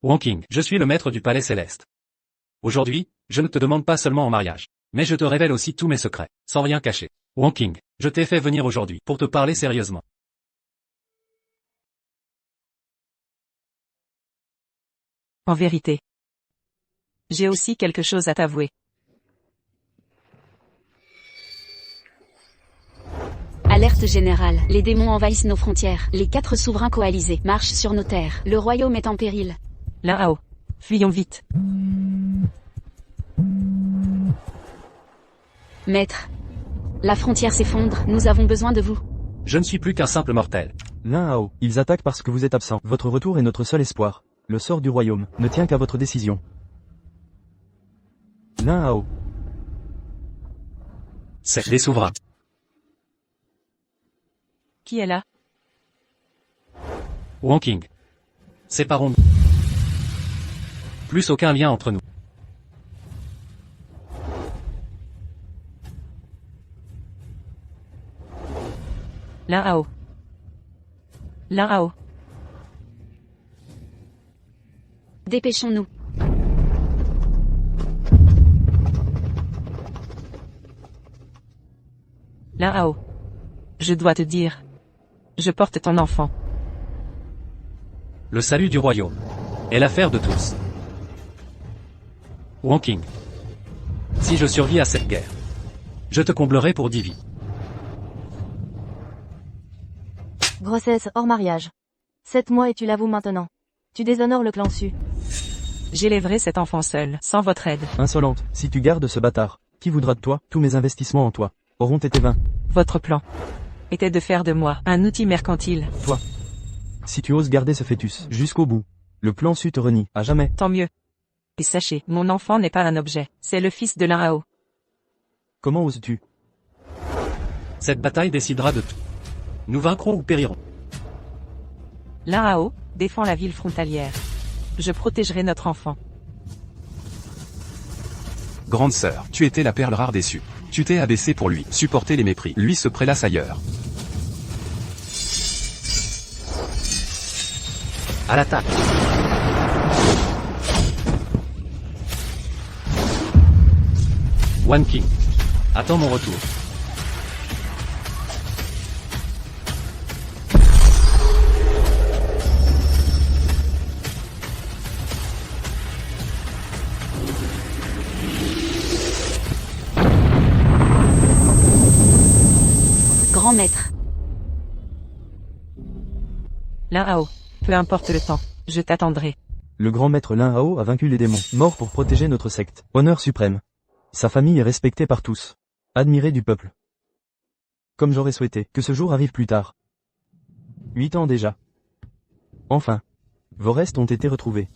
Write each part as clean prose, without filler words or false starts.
Wanking, je suis le maître du palais céleste. Aujourd'hui, je ne te demande pas seulement en mariage, mais je te révèle aussi tous mes secrets, sans rien cacher. Wanking, je t'ai fait venir aujourd'hui pour te parler sérieusement. En vérité. J'ai aussi quelque chose à t'avouer. Alerte générale, les démons envahissent nos frontières, les 4 souverains coalisés marchent sur nos terres, le royaume est en péril. Là-haut. Fuyons vite. Maître. La frontière s'effondre, nous avons besoin de vous. Je ne suis plus qu'un simple mortel. L'un ils attaquent parce que vous êtes absent. Votre retour est notre seul espoir. Le sort du royaume ne tient qu'à votre décision. L'un C'est les souverains. Qui est là? Wanking. Séparons-nous. Plus aucun lien entre nous. Là-haut. Là-haut. Dépêchons-nous. Là-haut. Je dois te dire. Je porte ton enfant. Le salut du royaume est l'affaire de tous. Wanking. Si je survis à cette guerre, je te comblerai pour 10 vies. Grossesse hors mariage. 7 mois et tu l'avoues maintenant. Tu déshonores le clan Su. J'élèverai cet enfant seul, sans votre aide. Insolente, si tu gardes ce bâtard, qui voudra de toi? Tous mes investissements en toi auront été vains. Votre plan était de faire de moi un outil mercantile. Toi. Si tu oses garder ce fœtus jusqu'au bout, le plan Su te renie, à jamais. Tant mieux. Et sachez, mon enfant n'est pas un objet, c'est le fils de Là-haut. Comment oses-tu? Cette bataille décidera de tout. Nous vaincrons ou périrons. Là-haut défend la ville frontalière. Je protégerai notre enfant. Grande sœur, tu étais la perle rare déçue. Tu t'es abaissée pour lui, supporter les mépris. Lui se prélasse ailleurs. À l'attaque. Wanking. Attends mon retour. Grand maître. Là-haut. Peu importe le temps, je t'attendrai. Le grand maître L'un a vaincu les démons, mort pour protéger notre secte. Honneur suprême. Sa famille est respectée par tous. Admirée du peuple. Comme j'aurais souhaité que ce jour arrive plus tard. 8 ans déjà. Enfin. Vos restes ont été retrouvés.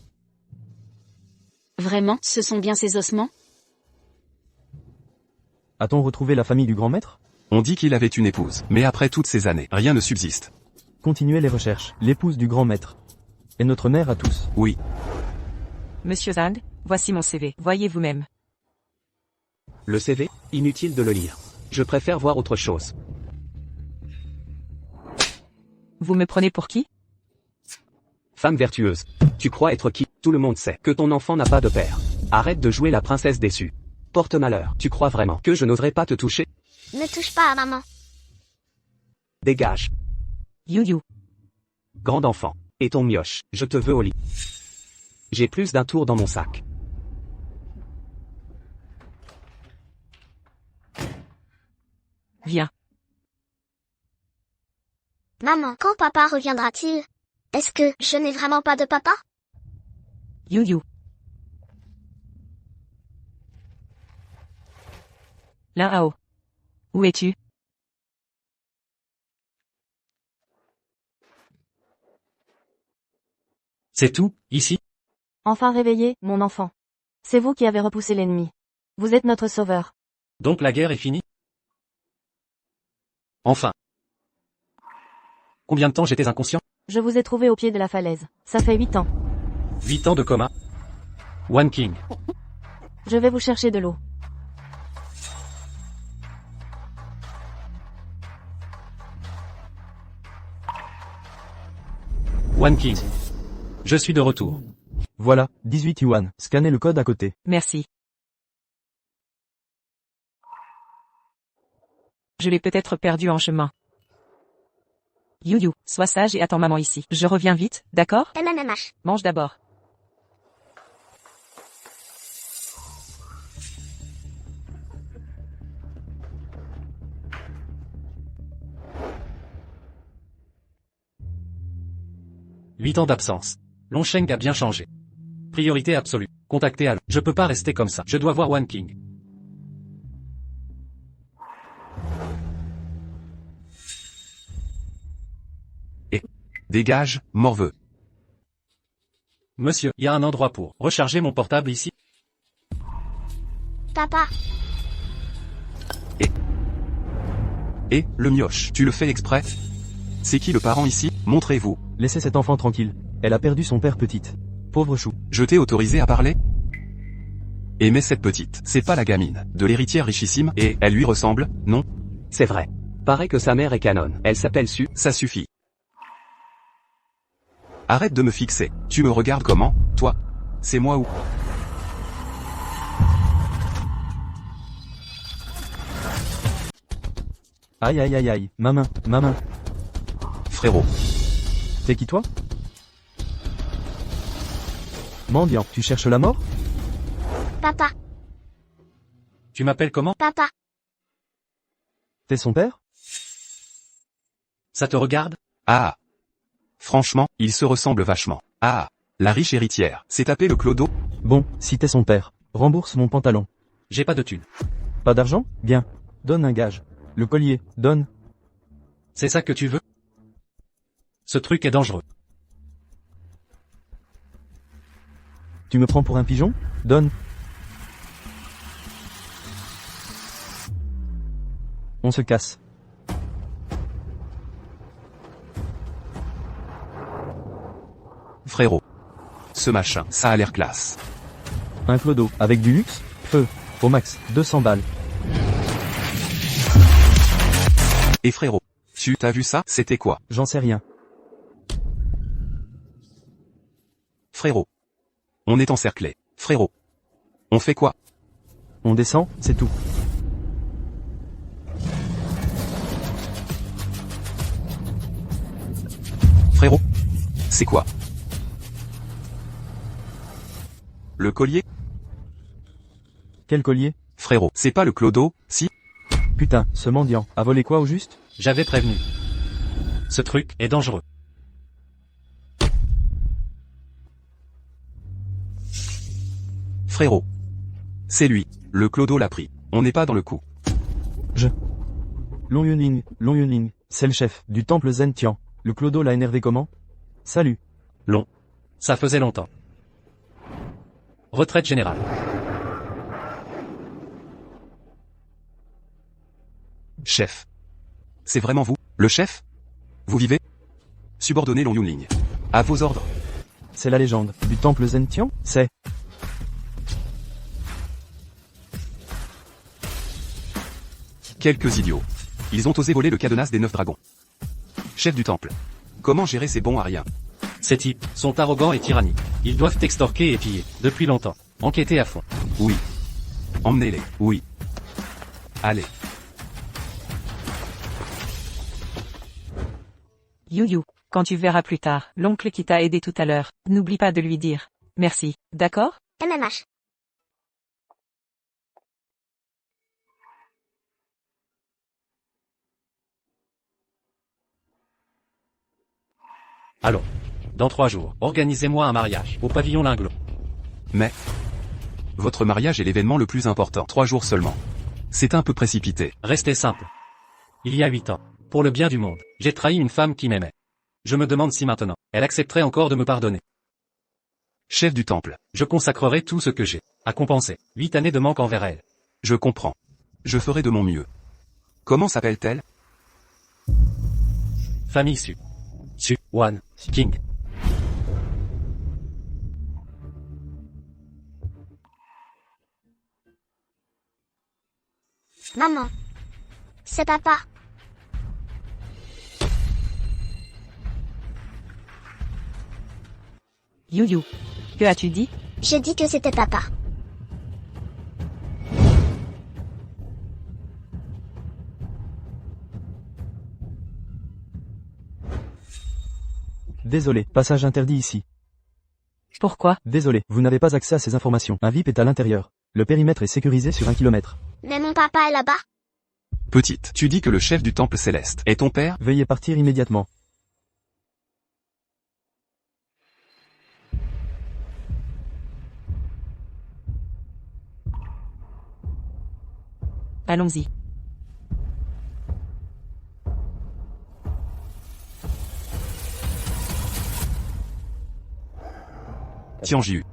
Vraiment, ce sont bien ces ossements? A-t-on retrouvé la famille du grand maître? On dit qu'il avait une épouse, mais après toutes ces années, rien ne subsiste. Continuez les recherches. L'épouse du grand maître. Et notre mère à tous. Oui. Monsieur Zand, voici mon CV, voyez vous-même. Le CV? Inutile de le lire. Je préfère voir autre chose. Vous me prenez pour qui? Femme vertueuse. Tu crois être qui? Tout le monde sait que ton enfant n'a pas de père. Arrête de jouer la princesse déçue. Porte malheur. Tu crois vraiment que je n'oserais pas te toucher? Ne touche pas à maman. Dégage. You. Grand enfant. Et ton mioche, je te veux au lit. J'ai plus d'un tour dans mon sac. Viens. Maman, quand papa reviendra-t-il? Est-ce que je n'ai vraiment pas de papa? You. Là-haut. Où es-tu? C'est tout, ici? Enfin réveillé, mon enfant. C'est vous qui avez repoussé l'ennemi. Vous êtes notre sauveur. Donc la guerre est finie? Enfin. Combien de temps j'étais inconscient? Je vous ai trouvé au pied de la falaise. Ça fait 8 ans. 8 ans de coma. Wanking. Je vais vous chercher de l'eau. Wanking. Je suis de retour. Voilà, 18 yuan. Scannez le code à côté. Merci. Je l'ai peut-être perdu en chemin. You, sois sage et attends maman ici. Je reviens vite, d'accord? MMMH. Mange d'abord. Huit ans d'absence. Longsheng a bien changé. Priorité absolue. Contactez Al. Je peux pas rester comme ça. Je dois voir One King. Dégage, morveux. Monsieur, y a un endroit pour recharger mon portable ici? Papa. Et, le mioche, tu le fais exprès? C'est qui le parent ici? Montrez-vous. Laissez cet enfant tranquille. Elle a perdu son père petite. Pauvre chou. Je t'ai autorisé à parler? Mais cette petite, c'est pas la gamine de l'héritière richissime, et elle lui ressemble, non? C'est vrai. Paraît que sa mère est canon. Elle s'appelle Su. Ça suffit. Arrête de me fixer. Tu me regardes comment, toi? C'est moi ou... Aïe aïe aïe aïe, ma main, ma main. Frérot. T'es qui toi? Mendiant, tu cherches la mort? Papa. Tu m'appelles comment? Papa. T'es son père? Ça te regarde? Ah. Franchement, il se ressemble vachement. Ah. La riche héritière, c'est tapé le clodo? Bon, si t'es son père, rembourse mon pantalon. J'ai pas de thune. Pas d'argent? Bien. Donne un gage. Le collier, donne. C'est ça que tu veux? Ce truc est dangereux. Tu me prends pour un pigeon? Donne. On se casse. Frérot. Ce machin, ça a l'air classe. Un clodo, avec du luxe? Feu. Au max, 200 balles. Et frérot. T'as vu ça? C'était quoi? J'en sais rien. Frérot. On est encerclé. Frérot. On fait quoi? On descend, c'est tout. Frérot. C'est quoi? Le collier? Quel collier? Frérot, c'est pas le clodo, si? Putain, ce mendiant, a volé quoi au juste? J'avais prévenu. Ce truc est dangereux. Frérot. C'est lui. Le clodo l'a pris. On n'est pas dans le coup. Long Yunling, c'est le chef du temple Zen Tian. Le clodo l'a énervé comment? Salut. Long. Ça faisait longtemps. Retraite générale. Chef. C'est vraiment vous, le chef? Vous vivez? Subordonné Long Yunling. À vos ordres. C'est la légende du temple Zen Tian? C'est... Quelques idiots. Ils ont osé voler le cadenas des 9 dragons. Chef du temple. Comment gérer ces bons à rien? Ces types sont arrogants et tyranniques. Ils doivent extorquer et piller. Depuis longtemps. Enquêtez à fond. Oui. Emmenez-les. Oui. Allez. You, quand tu verras plus tard, l'oncle qui t'a aidé tout à l'heure, n'oublie pas de lui dire. Merci, d'accord? MMH. Allons. Dans 3 jours, organisez-moi un mariage, au pavillon Linglot. Mais... Votre mariage est l'événement le plus important. 3 jours seulement. C'est un peu précipité. Restez simple. Il y a 8 ans, pour le bien du monde, j'ai trahi une femme qui m'aimait. Je me demande si maintenant, elle accepterait encore de me pardonner. Chef du temple. Je consacrerai tout ce que j'ai, à compenser, 8 années de manque envers elle. Je comprends. Je ferai de mon mieux. Comment s'appelle-t-elle? Famille Su. Su, One, King. Maman. C'est papa. You, Que as-tu dit? J'ai dit que c'était papa. Désolé, passage interdit ici. Pourquoi? Désolé, vous n'avez pas accès à ces informations. Un VIP est à l'intérieur. Le périmètre est sécurisé sur 1 kilomètre. Mais mon papa est là-bas. Petite, tu dis que le chef du temple céleste est ton père? Veuillez partir immédiatement. Allons-y. Tianjiu.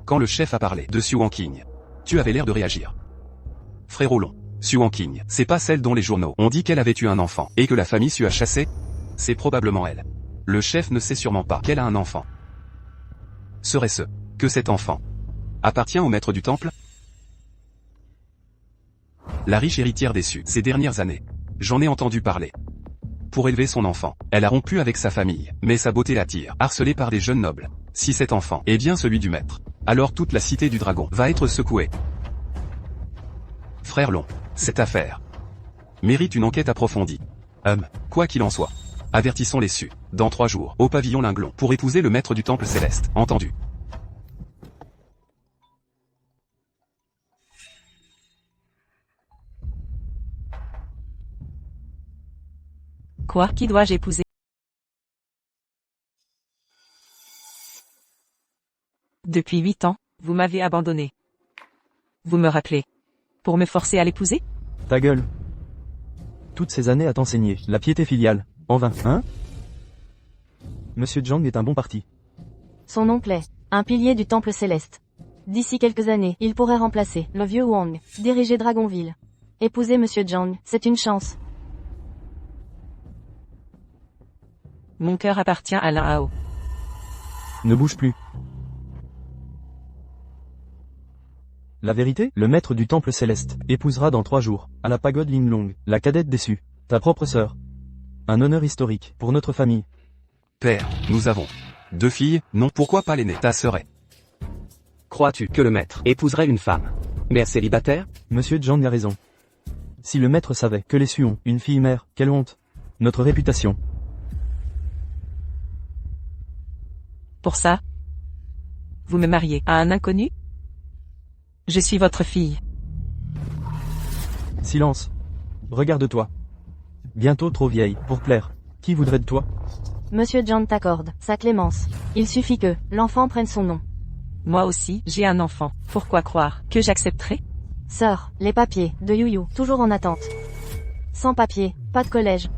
Quand le chef a parlé de Xu Wanqing, tu avais l'air de réagir. Frérot long, Xu Wanqing, c'est pas celle dont les journaux ont dit qu'elle avait eu un enfant et que la famille Xu a chassé? C'est probablement elle. Le chef ne sait sûrement pas qu'elle a un enfant. Serait-ce que cet enfant appartient au maître du temple? La riche héritière déçue ces dernières années. J'en ai entendu parler. Pour élever son enfant, elle a rompu avec sa famille, mais sa beauté l'attire, harcelée par des jeunes nobles. Si cet enfant est bien celui du maître, alors toute la cité du dragon va être secouée. Frère Long, cette affaire mérite une enquête approfondie. Quoi qu'il en soit, avertissons les Xu, dans 3 jours, au pavillon Linglon, pour épouser le maître du temple céleste, entendu? Quoi? Qui dois-je épouser? Depuis 8 ans, vous m'avez abandonné. Vous me rappelez. Pour me forcer à l'épouser? Ta gueule. Toutes ces années à t'enseigner, la piété filiale. En vain, hein? Monsieur Zhang est un bon parti. Son oncle est un pilier du temple céleste. D'ici quelques années, il pourrait remplacer le vieux Wang, diriger Dragonville. Épouser Monsieur Zhang, c'est une chance. Mon cœur appartient à Lin Hao. Ne bouge plus. La vérité, le maître du temple céleste épousera dans 3 jours, à la pagode Linglong, la cadette déçue, ta propre sœur. Un honneur historique pour notre famille. Père, nous avons 2 filles, non, pourquoi pas l'aînée? Ta sœur est. Crois-tu que le maître épouserait une femme mère célibataire? Monsieur Zhang a raison. Si le maître savait que les Xu ont une fille mère, quelle honte. Notre réputation. Pour ça, vous me mariez à un inconnu? Je suis votre fille. Silence. Regarde-toi. Bientôt trop vieille pour plaire. Qui voudrait de toi? Monsieur Zhang t'accorde sa clémence. Il suffit que l'enfant prenne son nom. Moi aussi, j'ai un enfant. Pourquoi croire que j'accepterai? Sœur, les papiers de Yuyu, toujours en attente. Sans papier, pas de collège.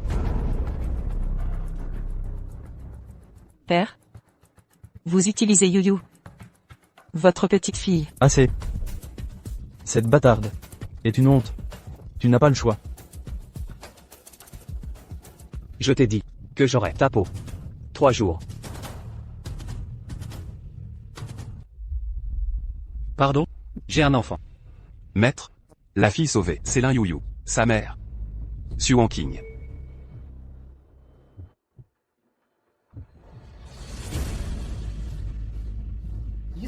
Père? Vous utilisez Yuyu. Votre petite fille. Assez. Cette bâtarde est une honte. Tu n'as pas le choix. Je t'ai dit que j'aurais ta peau. 3 jours. Pardon? J'ai un enfant. Maître, la fille sauvée, c'est Lin Yuyu, sa mère. Xu Wanqing.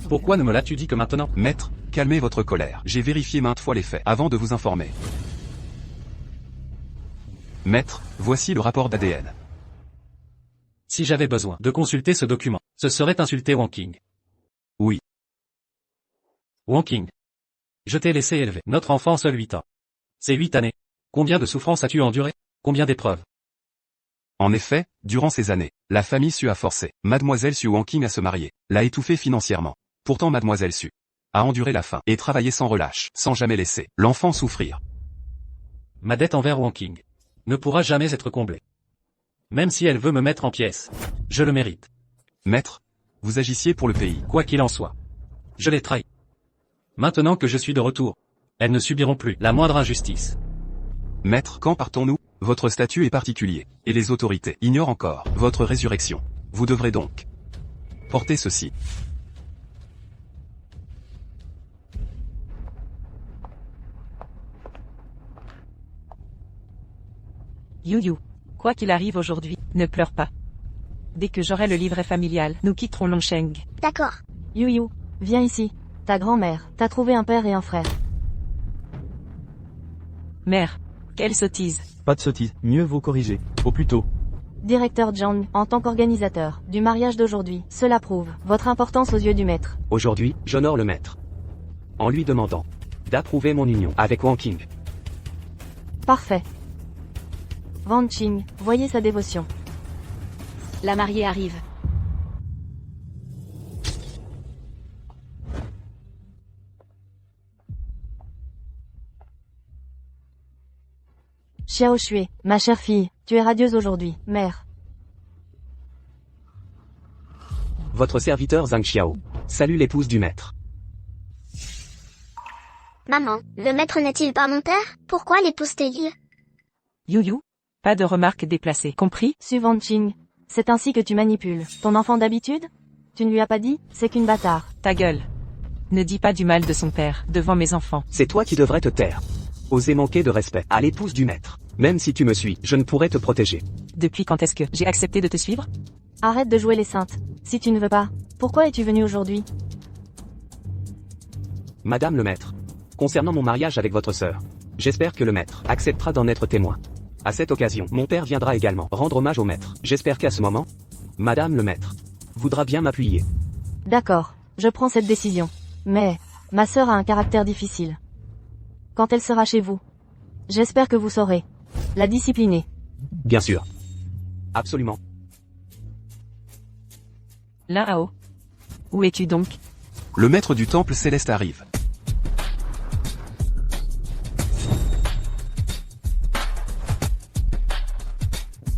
Pourquoi ne me l'as-tu dit que maintenant? Maître, calmez votre colère. J'ai vérifié maintes fois les faits avant de vous informer. Maître, voici le rapport d'ADN. Si j'avais besoin de consulter ce document, ce serait insulter Wanqing. Oui. Wanqing. Je t'ai laissé élever notre enfant seul 8 ans. Ces 8 années. Combien de souffrances as-tu enduré? Combien d'épreuves? En effet, durant ces années, la famille Xu a forcé Mademoiselle Xu Wanqing à se marier, l'a étouffée financièrement. Pourtant Mademoiselle Xu a enduré la faim et travaillé sans relâche, sans jamais laisser l'enfant souffrir. Ma dette envers Wanqing ne pourra jamais être comblée. Même si elle veut me mettre en pièces, je le mérite. Maître, vous agissiez pour le pays. Quoi qu'il en soit, je l'ai trahi. Maintenant que je suis de retour, elles ne subiront plus la moindre injustice. Maître, quand partons-nous? Votre statut est particulier, et les autorités ignorent encore votre résurrection. Vous devrez donc porter ceci. Yuyu. Quoi qu'il arrive aujourd'hui, ne pleure pas. Dès que j'aurai le livret familial, nous quitterons Longsheng. D'accord. Yu, viens ici. Ta grand-mère t'a trouvé un père et un frère. Mère. Quelle sottise. Pas de sottise, mieux vaut corriger. Au plus tôt. Directeur Zhang, en tant qu'organisateur du mariage d'aujourd'hui, cela prouve votre importance aux yeux du maître. Aujourd'hui, j'honore le maître. En lui demandant d'approuver mon union avec Wang Qing. Parfait. Wang Qing, voyez sa dévotion. La mariée arrive. Xiao Shui, ma chère fille, tu es radieuse aujourd'hui, mère. Votre serviteur Zhang Xiao. Salue l'épouse du maître. Maman, le maître n'est-il pas mon père? Pourquoi l'épouse-t-il? Yu, pas de remarques déplacées, compris? Su Wang Qing, c'est ainsi que tu manipules ton enfant d'habitude? Tu ne lui as pas dit, c'est qu'une bâtard. Ta gueule. Ne dis pas du mal de son père, devant mes enfants. C'est toi qui devrais te taire. Oser manquer de respect à l'épouse du maître. Même si tu me suis, je ne pourrais te protéger. Depuis quand est-ce que j'ai accepté de te suivre? Arrête de jouer les saintes. Si tu ne veux pas, pourquoi es-tu venue aujourd'hui? Madame le maître. Concernant mon mariage avec votre sœur, j'espère que le maître acceptera d'en être témoin. À cette occasion, mon père viendra également rendre hommage au maître. J'espère qu'à ce moment, Madame le maître voudra bien m'appuyer. D'accord, je prends cette décision. Mais, ma sœur a un caractère difficile. Quand elle sera chez vous, j'espère que vous saurez la discipliner. Bien sûr. Absolument. Là-haut. Où es-tu donc? Le maître du temple céleste arrive.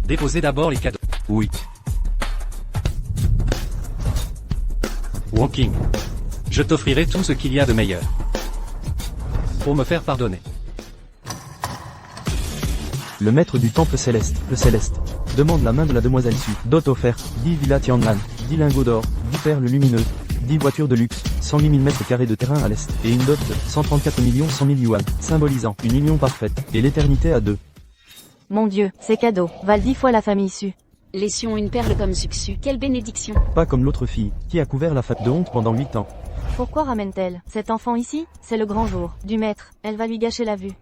Déposez d'abord les cadeaux. Oui. Wang Qing. Je t'offrirai tout ce qu'il y a de meilleur. Pour me faire pardonner. Le maître du temple céleste, le céleste, demande la main de la demoiselle Su. Dot offert, 10 villas Tianlan, 10 lingots d'or, 10 perles lumineuses, 10 voitures de luxe, 110 000 mètres carrés de terrain à l'est, et une dot de 134 100 000 yuan, symbolisant une union parfaite, et l'éternité à deux. Mon Dieu, ces cadeaux valent 10 fois la famille Su. Les Su ont une perle comme succès. Quelle bénédiction. Pas comme l'autre fille, qui a couvert la fête de honte pendant 8 ans. Pourquoi ramène-t-elle cet enfant ici? C'est le grand jour du maître, elle va lui gâcher la vue.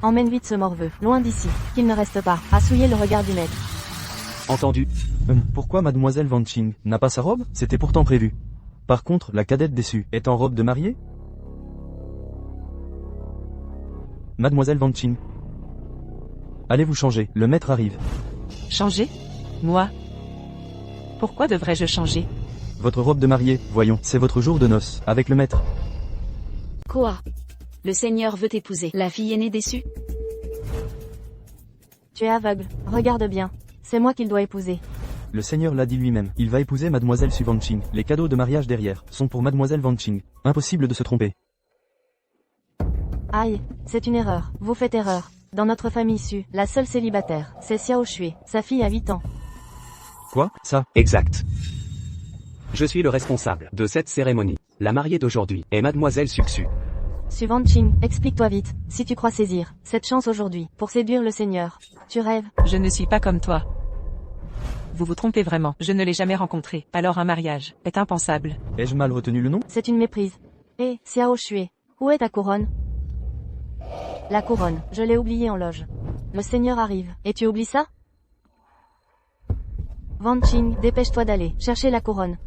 Emmène vite ce morveux, loin d'ici, qu'il ne reste pas à souiller le regard du maître. Entendu. Pourquoi mademoiselle Wang Qing n'a pas sa robe? C'était pourtant prévu. Par contre, la cadette déçue est en robe de mariée? Mademoiselle Wang Qing. Allez vous changer, le maître arrive. Changer? Moi? Pourquoi devrais-je changer? Votre robe de mariée, voyons, c'est votre jour de noces, avec le maître. Quoi? Le Seigneur veut t'épouser. La fille aînée déçue? Tu es aveugle, regarde bien. C'est moi qu'il doit épouser. Le Seigneur l'a dit lui-même, il va épouser mademoiselle Su Wang Qing. Les cadeaux de mariage derrière sont pour mademoiselle Wang Qing. Impossible de se tromper. Aïe, c'est une erreur, vous faites erreur. Dans notre famille Su, la seule célibataire, c'est Xiao Shui. Sa fille a 8 ans. Quoi, ça? Exact. Je suis le responsable de cette cérémonie. La mariée d'aujourd'hui est mademoiselle Suxu. Su Wang Qing, explique-toi vite, si tu crois saisir cette chance aujourd'hui pour séduire le Seigneur. Tu rêves. Je ne suis pas comme toi. Vous vous trompez vraiment, je ne l'ai jamais rencontré, alors un mariage est impensable. Ai-je mal retenu le nom? C'est une méprise. Eh, Xiao Shui, où est ta couronne? La couronne, je l'ai oubliée en loge. Le Seigneur arrive, et tu oublies ça? Wang Qing, dépêche-toi d'aller chercher la couronne.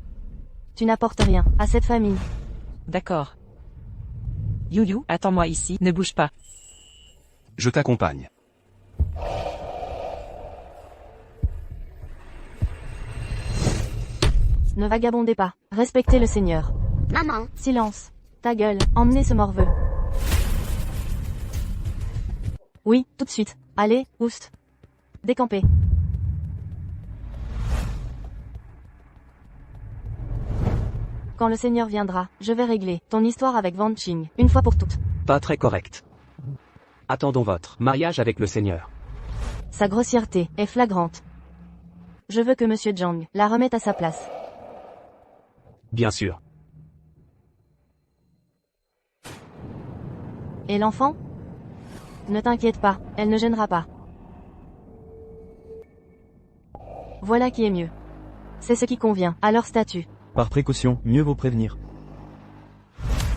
Tu n'apportes rien à cette famille. D'accord. Yu, attends-moi ici, ne bouge pas. Je t'accompagne. Ne vagabondez pas, respectez le Seigneur. Maman, Silence. Ta gueule, emmenez ce morveux. Oui, tout de suite. Allez, oust. Décampez. Quand le Seigneur viendra, je vais régler ton histoire avec Wang Qing, une fois pour toutes. Pas très correct. Attendons votre mariage avec le Seigneur. Sa grossièreté est flagrante. Je veux que Monsieur Zhang la remette à sa place. Bien sûr. Et l'enfant? Ne t'inquiète pas, elle ne gênera pas. Voilà qui est mieux. C'est ce qui convient à leur statut. Par précaution, mieux vaut prévenir.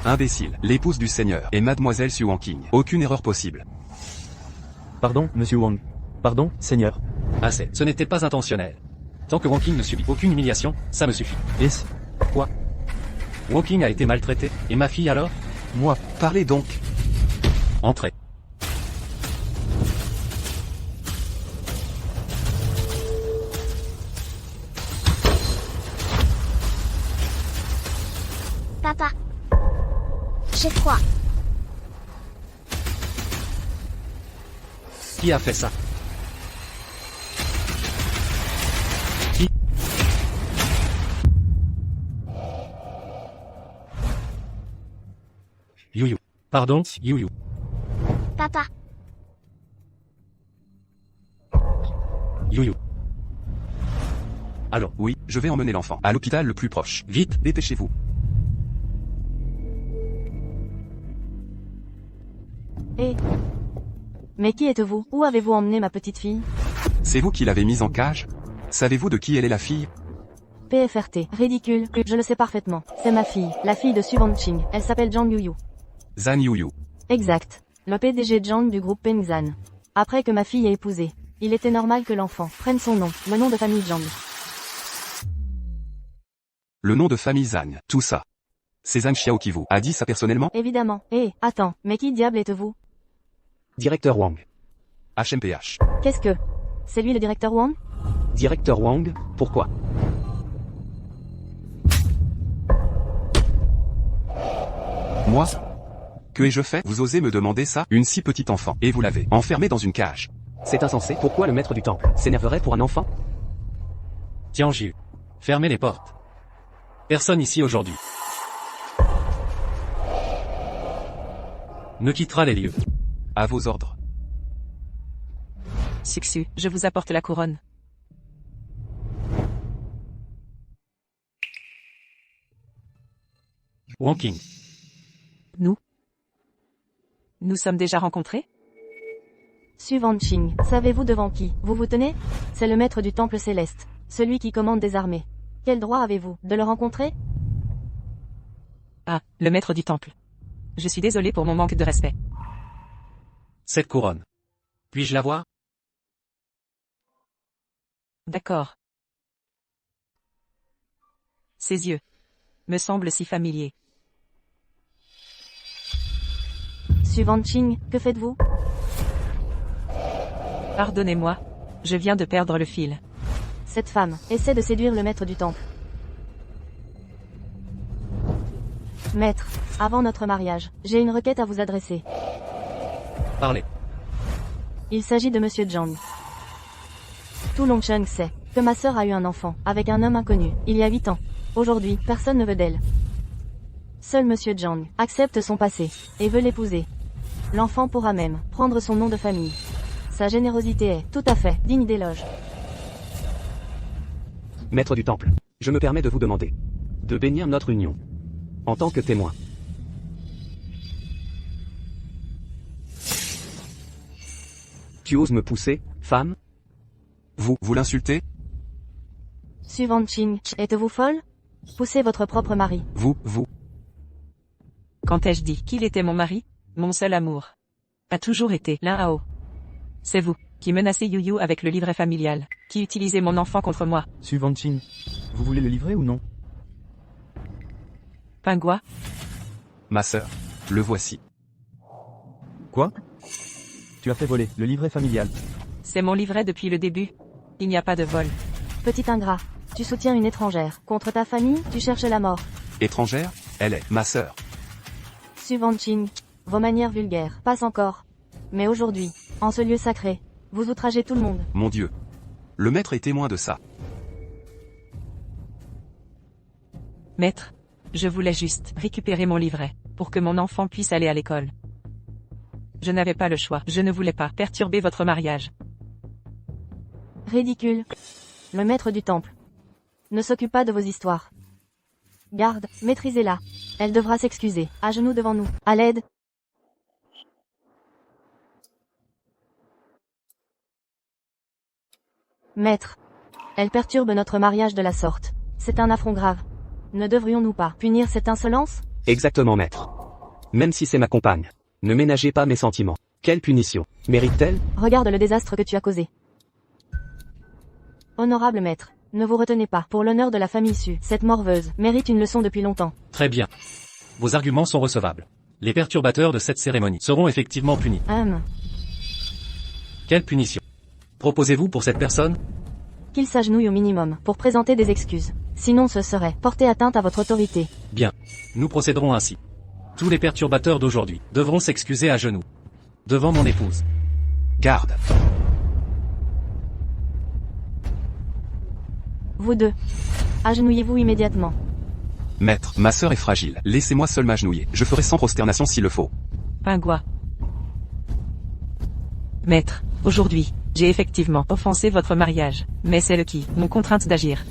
Imbécile, l'épouse du seigneur et mademoiselle Xu Wangqing. Aucune erreur possible. Pardon, monsieur Wang. Pardon, seigneur. Assez. Ce n'était pas intentionnel. Tant que Wang Qing ne subit aucune humiliation, ça me suffit. Est-ce Quoi Wang Qing a été maltraité, et ma fille alors? Moi, parlez donc. Entrez. Papa. J'ai froid. Qui a fait ça? Qui? Yu. Pardon, Yu. Papa. Yu. Allons, Oui, je vais emmener l'enfant à l'hôpital le plus proche. vite. Dépêchez-vous. Et... Mais qui êtes-vous? Où avez-vous emmené ma petite fille? C'est vous qui l'avez mise en cage? Savez-vous de qui elle est la fille? PFRT. Ridicule. Je le sais parfaitement. C'est ma fille, la fille de Xu Wangqing. Elle s'appelle Zhang Yuyu. Zhan Yuyu. Exact. Le PDG Zhang du groupe Pengzan. Après que ma fille ait épousé, il était normal que l'enfant prenne son nom, le nom de famille Zhang. Le nom de famille Zhan, tout ça. C'est Zhan Xiao qui vous a dit ça personnellement? Évidemment. Attends, mais qui diable êtes-vous? Directeur Wang. HMPH. Qu'est-ce que... C'est lui le directeur Wang? Directeur Wang, pourquoi? Moi? Que ai-je fait? Vous osez me demander ça? Une si petite enfant, et vous l'avez enfermée dans une cage. C'est insensé, pourquoi le maître du temple s'énerverait pour un enfant? Tianjiu. Fermez les portes. Personne ici aujourd'hui ne quittera les lieux. À vos ordres. Suxu, je vous apporte la couronne. Wang Qing. Nous sommes déjà rencontrés? Xu Wangqing. Savez-vous devant qui vous vous tenez? C'est le maître du temple céleste. Celui qui commande des armées. Quel droit avez-vous de le rencontrer? Ah, le maître du temple. Je suis désolé pour mon manque de respect. Cette couronne. Puis-je la voir? D'accord. Ses yeux me semblent si familiers. Xu Wangqing, que faites-vous? Pardonnez-moi, je viens de perdre le fil. Cette femme essaie de séduire le maître du temple. Maître, avant notre mariage, j'ai une requête à vous adresser. Parlez. Il s'agit de Monsieur Zhang. Tout Longcheng sait que ma sœur a eu un enfant avec un homme inconnu, il y a 8 ans. Aujourd'hui, personne ne veut d'elle. Seul Monsieur Zhang accepte son passé et veut l'épouser. L'enfant pourra même prendre son nom de famille. Sa générosité est tout à fait digne d'éloge. Maître du temple, je me permets de vous demander de bénir notre union en tant que témoin. Tu oses me pousser, femme? Vous l'insultez? Xu Wangqing, êtes-vous folle? Poussez votre propre mari. Vous. Quand ai-je dit qu'il était mon mari? Mon seul amour. A toujours été Lin Hao. C'est vous qui menacez Yu avec le livret familial, qui utilisez mon enfant contre moi. Xu Wangqing. Vous voulez le livrer ou non? Pingua, Ma sœur. Le voici. Quoi? Tu as fait voler le livret familial. c'est mon livret depuis le début. Il n'y a pas de vol. Petit ingrat, tu soutiens une étrangère. Contre ta famille, tu cherches la mort. Étrangère? Elle est ma sœur. Xu Wangqing, vos manières vulgaires passent encore. Mais aujourd'hui, en ce lieu sacré, vous outragez tout le monde. Mon Dieu. Le maître est témoin de ça. Maître, je voulais juste récupérer mon livret, pour que mon enfant puisse aller à l'école. Je n'avais pas le choix, je ne voulais pas perturber votre mariage. Ridicule. Le maître du temple ne s'occupe pas de vos histoires. Garde, maîtrisez-la. Elle devra s'excuser, à genoux devant nous. À l'aide. Maître. Elle perturbe notre mariage de la sorte. C'est un affront grave. Ne devrions-nous pas punir cette insolence? Exactement, maître. Même si c'est ma compagne. Ne ménagez pas mes sentiments. Quelle punition mérite-t-elle? Regarde le désastre que tu as causé. Honorable maître, ne vous retenez pas. Pour l'honneur de la famille Su, cette morveuse mérite une leçon depuis longtemps. Très bien. Vos arguments sont recevables. Les perturbateurs de cette cérémonie seront effectivement punis. Quelle punition proposez-vous pour cette personne? Qu'il s'agenouille au minimum pour présenter des excuses. Sinon ce serait porter atteinte à votre autorité. Bien. Nous procéderons ainsi. Tous les perturbateurs d'aujourd'hui devront s'excuser à genoux. Devant mon épouse. Garde. Vous deux. Agenouillez-vous immédiatement. Maître, ma sœur est fragile. Laissez-moi seul m'agenouiller. Je ferai sans prosternation s'il le faut. Pingouin. Maître, aujourd'hui, j'ai effectivement offensé votre mariage, mais c'est le qui m'ont contrainte d'agir.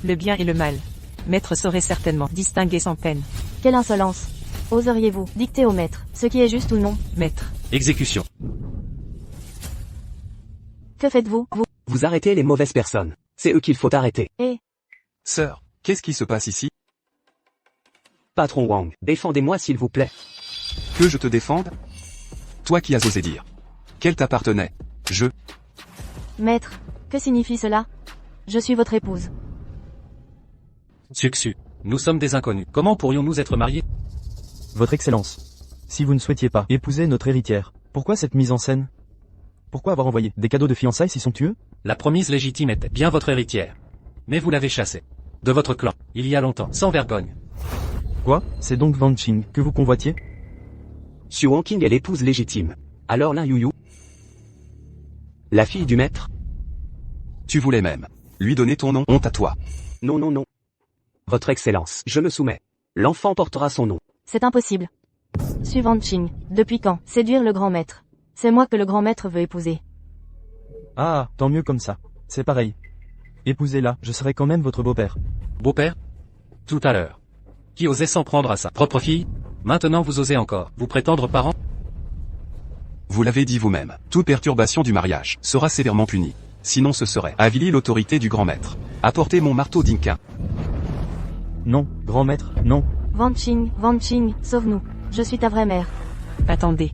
Le bien et le mal. Maître saurait certainement distinguer sans peine. Quelle insolence! Oseriez-vous dicter au maître ce qui est juste ou non? Maître. Exécution. Que faites-vous, vous? Vous arrêtez les mauvaises personnes. C'est eux qu'il faut arrêter. Sœur, qu'est-ce qui se passe ici? Patron Wang, défendez-moi s'il vous plaît. Que je te défende? Toi qui as osé dire qu'elle t'appartenait. Maître, que signifie cela? Je suis votre épouse. Sucsu. Nous sommes des inconnus. Comment pourrions-nous être mariés? Votre Excellence. Si vous ne souhaitiez pas épouser notre héritière, pourquoi cette mise en scène? Pourquoi avoir envoyé des cadeaux de fiançailles si somptueux? La promise légitime était bien votre héritière. Mais vous l'avez chassée. De votre clan, il y a longtemps, sans vergogne. Quoi? C'est donc Van Qing que vous convoitiez? Su Wangqing est l'épouse légitime. Alors Lin Yuyu? La fille du maître? Tu voulais même lui donner ton nom. Honte à toi. Non non non. Votre Excellence, je me soumets. L'enfant portera son nom. C'est impossible. Suivant Qing, depuis quand séduire le grand maître? C'est moi que le grand maître veut épouser. Ah, tant mieux comme ça. C'est pareil. Épousez-la, je serai quand même votre beau-père. Beau-père? Tout à l'heure. Qui osait s'en prendre à sa propre fille? Maintenant vous osez encore vous prétendre parent? Vous l'avez dit vous-même. Toute perturbation du mariage sera sévèrement punie. Sinon ce serait avilir l'autorité du grand maître. Apportez mon marteau d'Inca. Non, grand maître, non. Van Qing, sauve-nous. Je suis ta vraie mère. Attendez.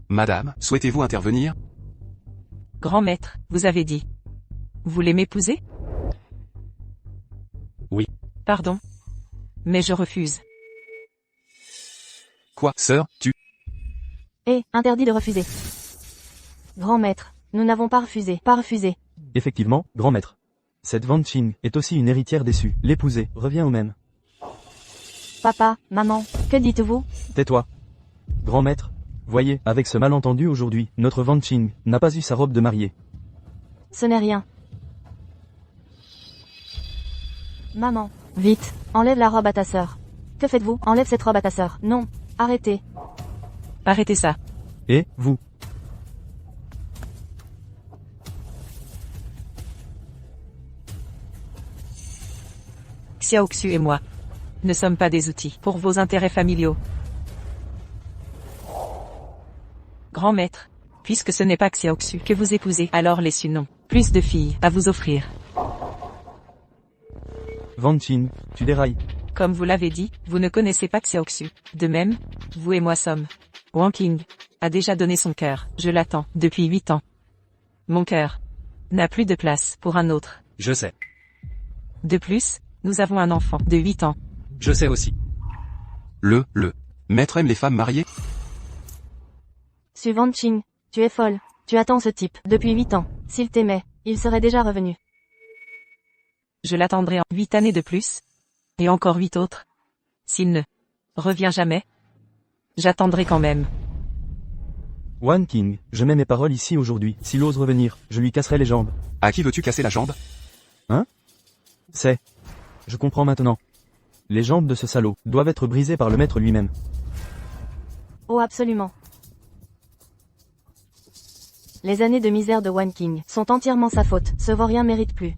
Madame, souhaitez-vous intervenir? Grand maître, vous avez dit. Vous voulez m'épouser? Oui. Pardon. Mais je refuse. Quoi, sœur, tu... Interdit de refuser. Grand maître, nous n'avons pas refusé. Effectivement, grand maître. Cette Van Qing est aussi une héritière déçue. L'épouser revient au même. Papa, maman, que dites-vous? Tais-toi. Grand maître, voyez, avec ce malentendu aujourd'hui, notre Van Qing n'a pas eu sa robe de mariée. Ce n'est rien. Maman, vite, enlève la robe à ta sœur. Que faites-vous? Enlève cette robe à ta sœur. Non, arrêtez. Arrêtez ça. Et, vous? Xiaoxu et moi ne sommes pas des outils pour vos intérêts familiaux. Grand maître, puisque ce n'est pas Xiaoxu que vous épousez, alors les Su n'ont plus de filles à vous offrir. Van Qing, tu dérailles. Comme vous l'avez dit, vous ne connaissez pas Xiaoxu. De même, vous et moi sommes. Wangqing a déjà donné son cœur, je l'attends, depuis 8 ans. Mon cœur n'a plus de place pour un autre. Je sais. De plus, nous avons un enfant de 8 ans. Je sais aussi. Le maître aime les femmes mariées? Su Van Qing, tu es folle. Tu attends ce type depuis 8 ans. S'il t'aimait, il serait déjà revenu. Je l'attendrai en 8 années de plus. Et encore 8 autres. S'il ne revient jamais, j'attendrai quand même. Wan Qing, je mets mes paroles ici aujourd'hui. S'il ose revenir, je lui casserai les jambes. À qui veux-tu casser la jambe? C'est. Je comprends maintenant. Les jambes de ce salaud doivent être brisées par le maître lui-même. Oh absolument. Les années de misère de Wan Qing sont entièrement sa faute. Ce vaurien mérite plus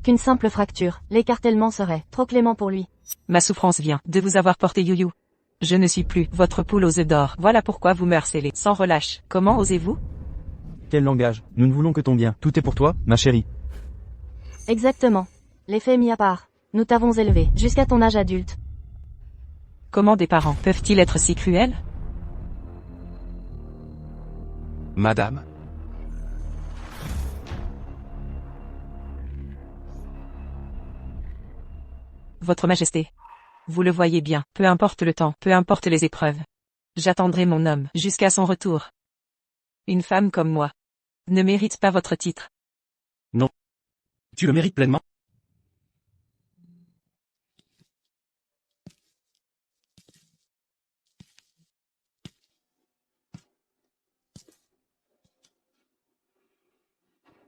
qu'une simple fracture. L'écartèlement serait trop clément pour lui. Ma souffrance vient de vous avoir porté Yuyu. Je ne suis plus votre poule aux œufs d'or. Voilà pourquoi vous me harcelez sans relâche. Comment osez-vous? Quel langage, nous ne voulons que ton bien. Tout est pour toi, ma chérie. Exactement. Les faits mis à part. Nous t'avons élevé, jusqu'à ton âge adulte. Comment des parents peuvent-ils être si cruels? Madame, Votre Majesté. Vous le voyez bien, peu importe le temps, peu importe les épreuves. J'attendrai mon homme jusqu'à son retour. Une femme comme moi ne mérite pas votre titre. Tu le mérites pleinement.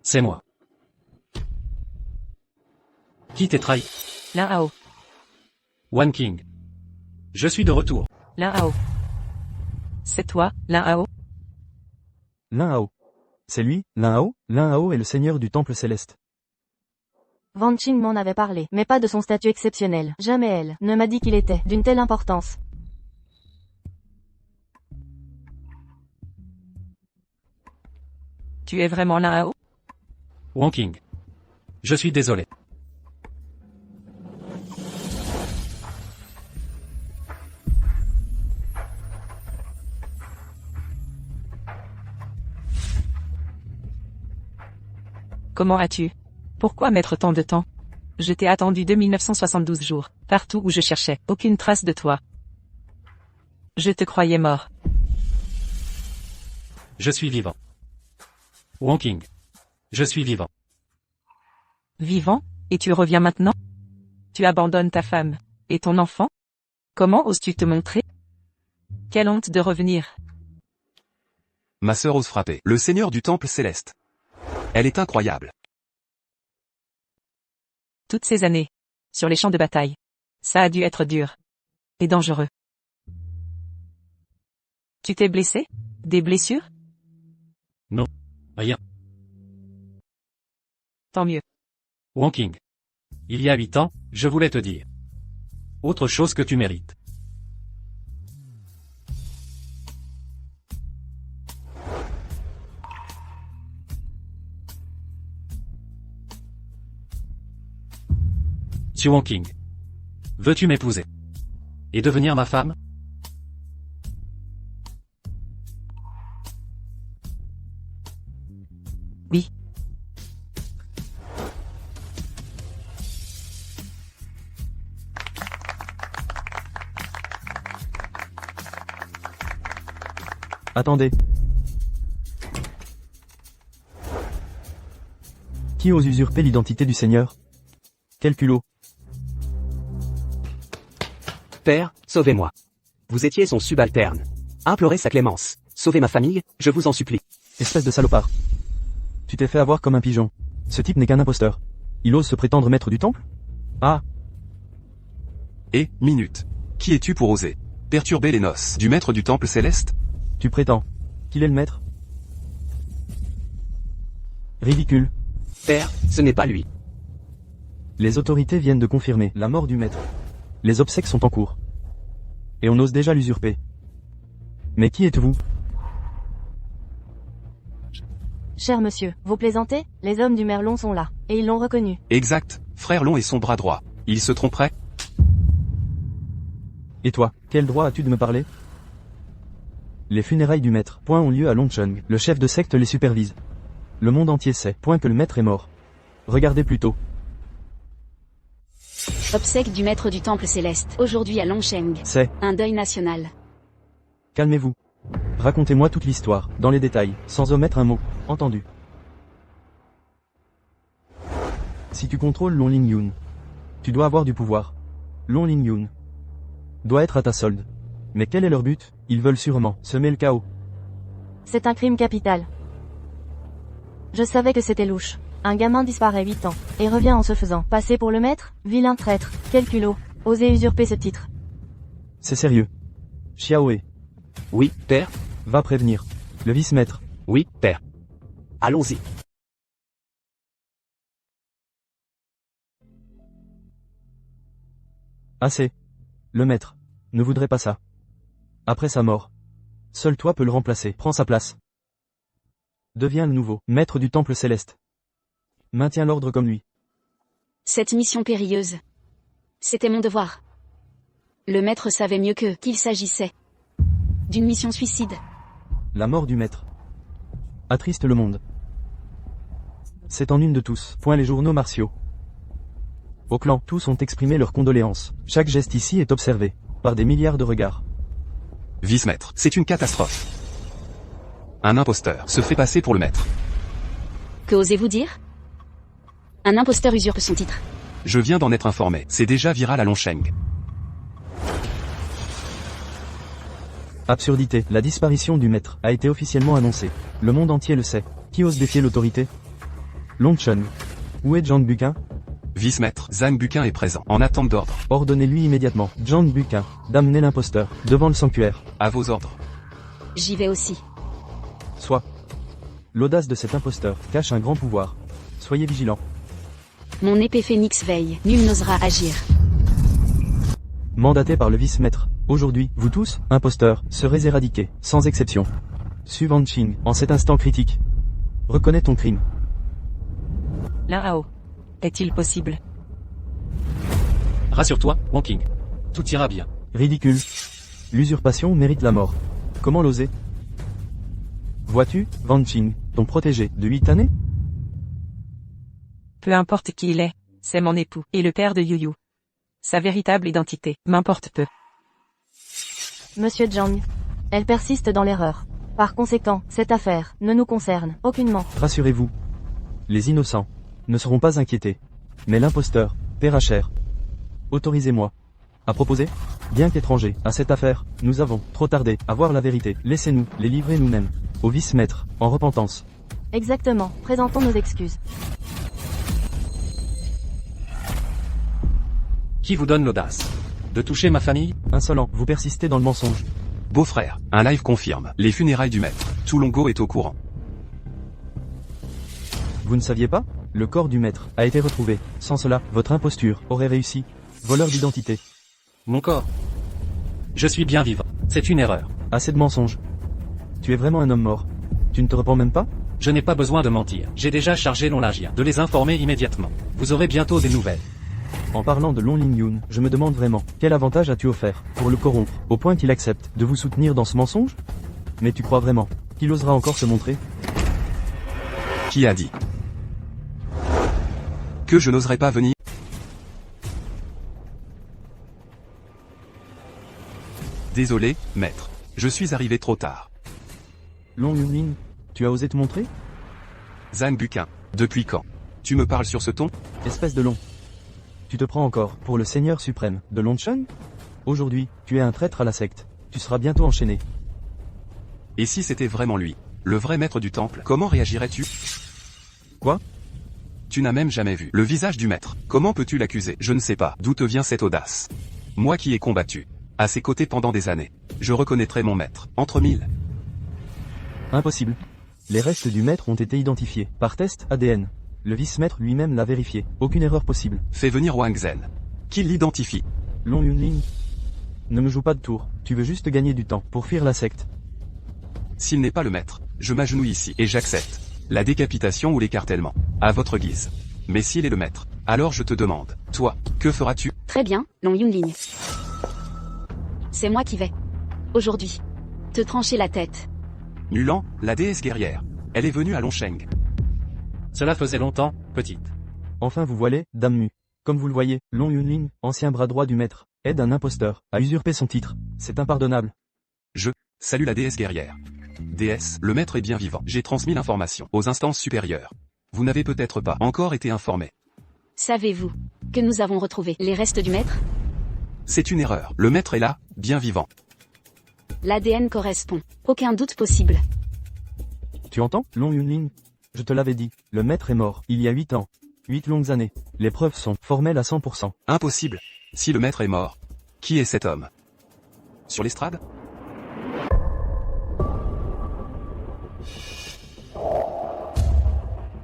C'est moi. Qui t'est trahi? Lin Hao. One King. Je suis de retour. Lin Hao. C'est toi, Lin Hao? Lin Hao. C'est lui, Lin Hao? Lin Hao est le seigneur du temple céleste. Van Qing m'en avait parlé, mais pas de son statut exceptionnel. Jamais elle ne m'a dit qu'il était d'une telle importance. Tu es vraiment Lin Hao? Wong King. Je suis désolé. Comment as-tu? Pourquoi mettre tant de temps? Je t'ai attendu 2972 jours, partout où je cherchais, aucune trace de toi. Je te croyais mort. Je suis vivant. Wong King. Je suis vivant. Vivant, et tu reviens maintenant? Tu abandonnes ta femme, et ton enfant? Comment oses-tu te montrer? Quelle honte de revenir. ma sœur ose frapper. Le seigneur du temple céleste. Elle est incroyable. Toutes ces années, sur les champs de bataille, ça a dû être dur. Et dangereux. Tu t'es blessé? Des blessures? Rien. Tant mieux. Wong King. Il y a 8 ans, je voulais te dire. Autre chose que tu mérites. Xu Wong King. Veux-tu m'épouser? Et devenir ma femme? Oui. Attendez. Qui ose usurper l'identité du Seigneur? Quel culot. Père, sauvez-moi. Vous étiez son subalterne. Implorez sa clémence. Sauvez ma famille, je vous en supplie. Espèce de salopard. Tu t'es fait avoir comme un pigeon. Ce type n'est qu'un imposteur. Il ose se prétendre maître du temple? Ah, Et, minute. Qui es-tu pour oser perturber les noces du maître du temple céleste? tu prétends qu'il est le maître? Ridicule. Père, ce n'est pas lui. Les autorités viennent de confirmer la mort du maître. Les obsèques sont en cours. Et on ose déjà l'usurper. Mais qui êtes-vous? Cher monsieur, vous plaisantez? Les hommes du Merlon sont là, et ils l'ont reconnu. Exact, frère Long et son bras droit. Il se tromperait? Et toi, quel droit as-tu de me parler? Les funérailles du maître, ont lieu à Longcheng. Le chef de secte les supervise. Le monde entier sait, que le maître est mort. Regardez plutôt. Obsèques du maître du temple céleste. Aujourd'hui à Longcheng. C'est, Un deuil national. calmez-vous. Racontez-moi toute l'histoire, dans les détails, sans omettre un mot. Entendu. Si tu contrôles Long Ling Yun, tu dois avoir du pouvoir. Long Ling Yun doit être à ta solde. Mais quel est leur but? Ils veulent sûrement semer le chaos. C'est un crime capital. Je savais que c'était louche. Un gamin disparaît 8 ans, et revient en se faisant passer pour le maître? Vilain traître, quel culot. Oser usurper ce titre. C'est sérieux. Xiaoé, Oui, père? va prévenir le vice-maître. Oui, père. Allons-y. Assez. Le maître ne voudrait pas ça. Après sa mort, seul toi peux le remplacer. Prends sa place. Deviens le nouveau maître du temple céleste. Maintiens l'ordre comme lui. Cette mission périlleuse. C'était mon devoir. Le maître savait mieux qu'eux qu'il s'agissait d'une mission suicide. La mort du maître attriste le monde. C'est en une de tous. Point les journaux martiaux. Au clan, tous ont exprimé leurs condoléances. Chaque geste ici est observé par des milliards de regards. Vice-maître, c'est une catastrophe. Un imposteur se fait passer pour le maître. Que osez-vous dire? Un imposteur usurpe son titre. Je viens d'en être informé, c'est déjà viral à Longsheng. Absurdité. La disparition du maître a été officiellement annoncée. Le monde entier le sait. Qui ose défier l'autorité? Longchen. Où est Zhang Buqin? Vice-maître, Zhang Buqin est présent, en attente d'ordre. Ordonnez-lui immédiatement, Zhang Buqin, d'amener l'imposteur devant le sanctuaire. À vos ordres. J'y vais aussi. Soit. L'audace de cet imposteur cache un grand pouvoir. Soyez vigilants. Mon épée phénix veille, nul n'osera agir. Mandaté par le vice-maître. Aujourd'hui, vous tous, imposteurs, serez éradiqués, sans exception. Su Wanqing, en cet instant critique. Reconnais ton crime. Lin Hao. Est-il possible? Rassure-toi, Wanking. Tout ira bien. Ridicule. L'usurpation mérite la mort. Comment l'oser? Vois-tu, Wanqing, ton protégé de 8 années? Peu importe qui il est, c'est mon époux et le père de Yuyu. Sa véritable identité m'importe peu. Monsieur Zhang. Elle persiste dans l'erreur. Par conséquent, cette affaire ne nous concerne aucunement. Rassurez-vous. Les innocents ne seront pas inquiétés. Mais l'imposteur paiera cher. Autorisez-moi à proposer, bien qu'étrangers à cette affaire, nous avons trop tardé à voir la vérité. Laissez-nous les livrer nous-mêmes au vice-maître, en repentance. Exactement, présentons nos excuses. Qui vous donne l'audace de toucher ma famille? Insolent, vous persistez dans le mensonge. Beau-frère, un live confirme, les funérailles du maître. Tout Longo est au courant. Vous ne saviez pas? Le corps du maître a été retrouvé. Sans cela, votre imposture aurait réussi. Voleur d'identité. Mon corps. Je suis bien vivant. C'est une erreur. Assez de mensonges. Tu es vraiment un homme mort. Tu ne te repens même pas? Je n'ai pas besoin de mentir. J'ai déjà chargé l'Onlingien de les informer immédiatement. Vous aurez bientôt des nouvelles. En parlant de Long Ling Yun, je me demande vraiment, quel avantage as-tu offert pour le corrompre, au point qu'il accepte de vous soutenir dans ce mensonge? Mais tu crois vraiment qu'il osera encore se montrer? Qui a dit que je n'oserais pas venir? Désolé, maître. Je suis arrivé trop tard. Long Yunlin, tu as osé te montrer? Zhang Buqin, depuis quand tu me parles sur ce ton? Espèce de long. Tu te prends encore pour le seigneur suprême de Longsheng? Aujourd'hui, tu es un traître à la secte. Tu seras bientôt enchaîné. Et si c'était vraiment lui, le vrai maître du temple, comment réagirais-tu? Quoi? Tu n'as même jamais vu le visage du maître. Comment peux-tu l'accuser? Je ne sais pas d'où te vient cette audace. Moi qui ai combattu à ses côtés pendant des années, je reconnaîtrai mon maître, entre mille. Impossible. Les restes du maître ont été identifiés par test ADN. Le vice-maître lui-même l'a vérifié. Aucune erreur possible. Fais venir Wang Zhen. Qu'il l'identifie. Long Yunlin, ne me joue pas de tour. Tu veux juste gagner du temps pour fuir la secte. S'il n'est pas le maître, je m'agenouille ici et j'accepte la décapitation ou l'écartèlement, à votre guise. Mais s'il est le maître, alors je te demande, toi, que feras-tu? Très bien, Long Yunlin. C'est moi qui vais, aujourd'hui, te trancher la tête. Mulan, la déesse guerrière. Elle est venue à Longsheng. Cela faisait longtemps, petite. Enfin vous voilez, Dame Mu. Comme vous le voyez, Long Yunlin, ancien bras droit du maître, aide un imposteur à usurper son titre. C'est impardonnable. Salue la déesse guerrière. Déesse, le maître est bien vivant. J'ai transmis l'information aux instances supérieures. Vous n'avez peut-être pas encore été informé. Savez-vous que nous avons retrouvé les restes du maître? C'est une erreur. Le maître est là, bien vivant. L'ADN correspond. Aucun doute possible. Tu entends, Long Yunlin? Je te l'avais dit, le maître est mort, il y a 8 ans. 8 longues années. Les preuves sont formelles à 100%. Impossible. Si le maître est mort, qui est cet homme? Sur l'estrade?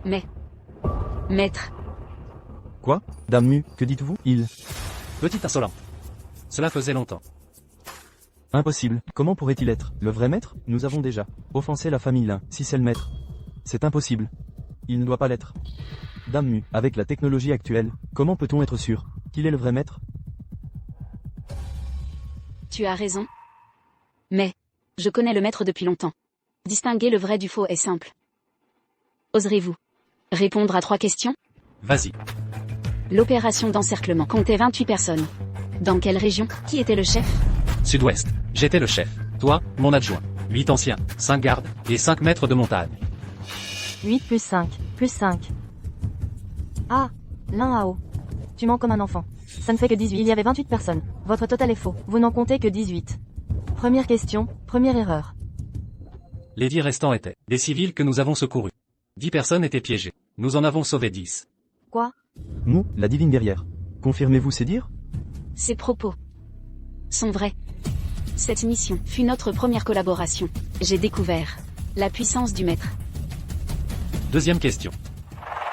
Mais... Maître. Quoi? Dame Mu, que dites-vous? Petite insolente. Cela faisait longtemps. Impossible. Comment pourrait-il être le vrai maître? Nous avons déjà offensé la famille Lin. Si c'est le maître, C'est impossible. Il ne doit pas l'être. Dame Mu, avec la technologie actuelle, comment peut-on être sûr qu'il est le vrai maître? Tu as raison. Mais, je connais le maître depuis longtemps. Distinguer le vrai du faux est simple. Oserez-vous répondre à 3 questions? Vas-y. L'opération d'encerclement comptait 28 personnes. Dans quelle région? Qui était le chef? Sud-Ouest. J'étais le chef. Toi, mon adjoint. 8 anciens, 5 gardes, et 5 maîtres de montagne. 8 plus 5, plus 5. Ah, l'un à haut. Tu mens comme un enfant. Ça ne fait que 18. Il y avait 28 personnes. Votre total est faux. Vous n'en comptez que 18. Première question, première erreur. Les 10 restants étaient des civils que nous avons secourus. 10 personnes étaient piégées. Nous en avons sauvé 10. Quoi? Mu, la divine guerrière. Confirmez-vous ces dires? Ces propos sont vrais. Cette mission fut notre première collaboration. J'ai découvert la puissance du maître. Deuxième question.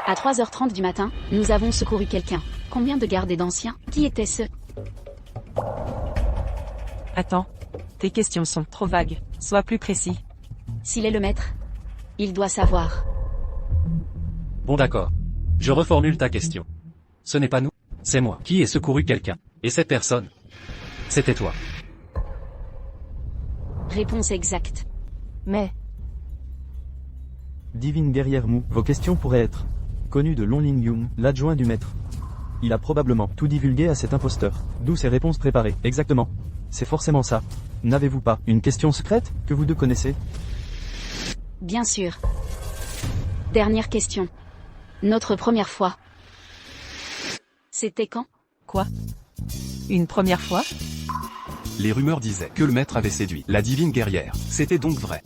À 3h30 du matin, nous avons secouru quelqu'un. Combien de gardes et d'anciens? Qui était-ce? Attends. Tes questions sont trop vagues. Sois plus précis. S'il est le maître, il doit savoir. Bon d'accord. Je reformule ta question. Ce n'est pas nous, c'est moi qui ai secouru quelqu'un. Et cette personne, c'était toi. Réponse exacte. Mais, Divine guerrière Mu, vos questions pourraient être connues de Long Ling Yung, l'adjoint du maître. Il a probablement tout divulgué à cet imposteur. D'où ses réponses préparées. Exactement. C'est forcément ça. N'avez-vous pas une question secrète que vous deux connaissez? Bien sûr. Dernière question. Notre première fois. C'était quand? Quoi? Une première fois? Les rumeurs disaient que le maître avait séduit la divine guerrière. C'était donc vrai.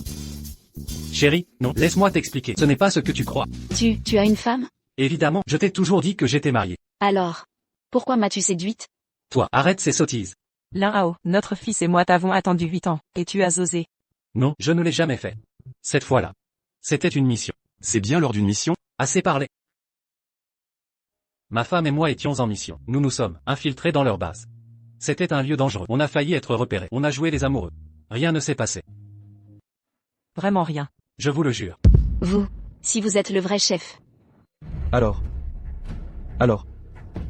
Chérie, non, laisse-moi t'expliquer. Ce n'est pas ce que tu crois. Tu as une femme? Évidemment, je t'ai toujours dit que j'étais marié. Alors, pourquoi m'as-tu séduite? Toi, arrête ces sottises. L'un à haut. Notre fils et moi t'avons attendu 8 ans, et tu as osé. Non, je ne l'ai jamais fait. Cette fois-là. C'était une mission. C'est bien lors d'une mission? Assez parlé. Ma femme et moi étions en mission. Nous nous sommes infiltrés dans leur base. C'était un lieu dangereux. On a failli être repérés. On a joué les amoureux. Rien ne s'est passé. Vraiment rien. Je vous le jure. Vous, si vous êtes le vrai chef. Alors,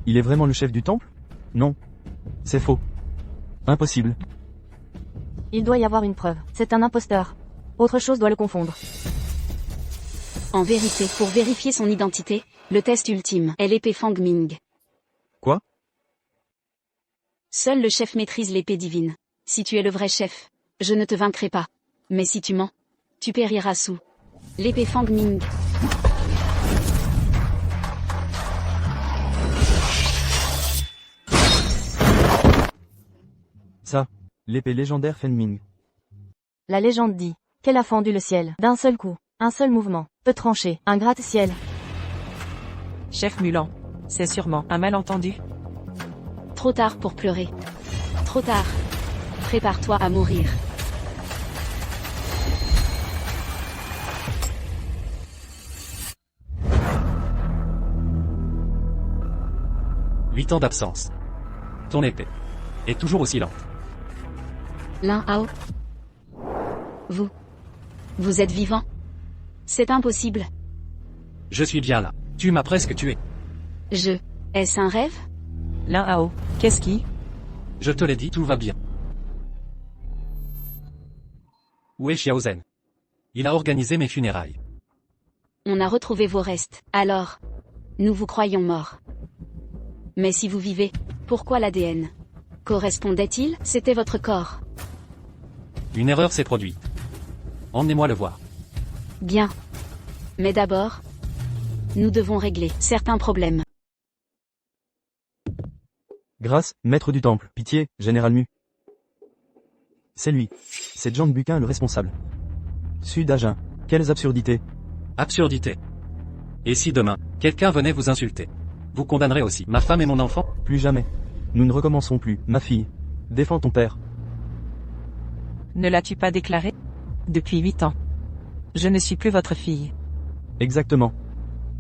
il est vraiment le chef du temple? Non. C'est faux. Impossible. il doit y avoir une preuve. C'est un imposteur. Autre chose doit le confondre. En vérité, pour vérifier son identité, le test ultime est l'épée Fang Ming. Quoi? Seul le chef maîtrise l'épée divine. Si tu es le vrai chef, je ne te vaincrai pas. Mais si tu mens, tu périras sous l'épée Fang Ming. Ça, l'épée légendaire Fenming. La légende dit qu'elle a fendu le ciel d'un seul coup. Un seul mouvement peut trancher un gratte-ciel. Chef Mulan. C'est sûrement un malentendu. Trop tard pour pleurer. Trop tard. Prépare-toi à mourir. Huit ans d'absence. Ton épée est toujours aussi lente. L'un à haut. Vous êtes vivant? C'est impossible. Je suis bien là. Tu m'as presque tué. Est-ce un rêve? L'un à haut. Qu'est-ce qui? Je te l'ai dit, tout va bien. Où est Xiaozhen? Il a organisé mes funérailles. On a retrouvé vos restes. Alors, nous vous croyons mort. Mais si vous vivez, pourquoi l'ADN correspondait-il? C'était votre corps. Une erreur s'est produite. Emmenez-moi le voir. Bien. Mais d'abord, nous devons régler certains problèmes. Grâce, maître du temple. Pitié, général Mu. C'est lui. C'est Zhang Buquin le responsable. Sud Agen. Quelles absurdités. Absurdité. Et si demain, quelqu'un venait vous insulter? Vous condamnerez aussi ma femme et mon enfant? Plus jamais. Nous ne recommencerons plus. Ma fille. Défends ton père. Ne l'as-tu pas déclaré? Depuis 8 ans. Je ne suis plus votre fille. Exactement.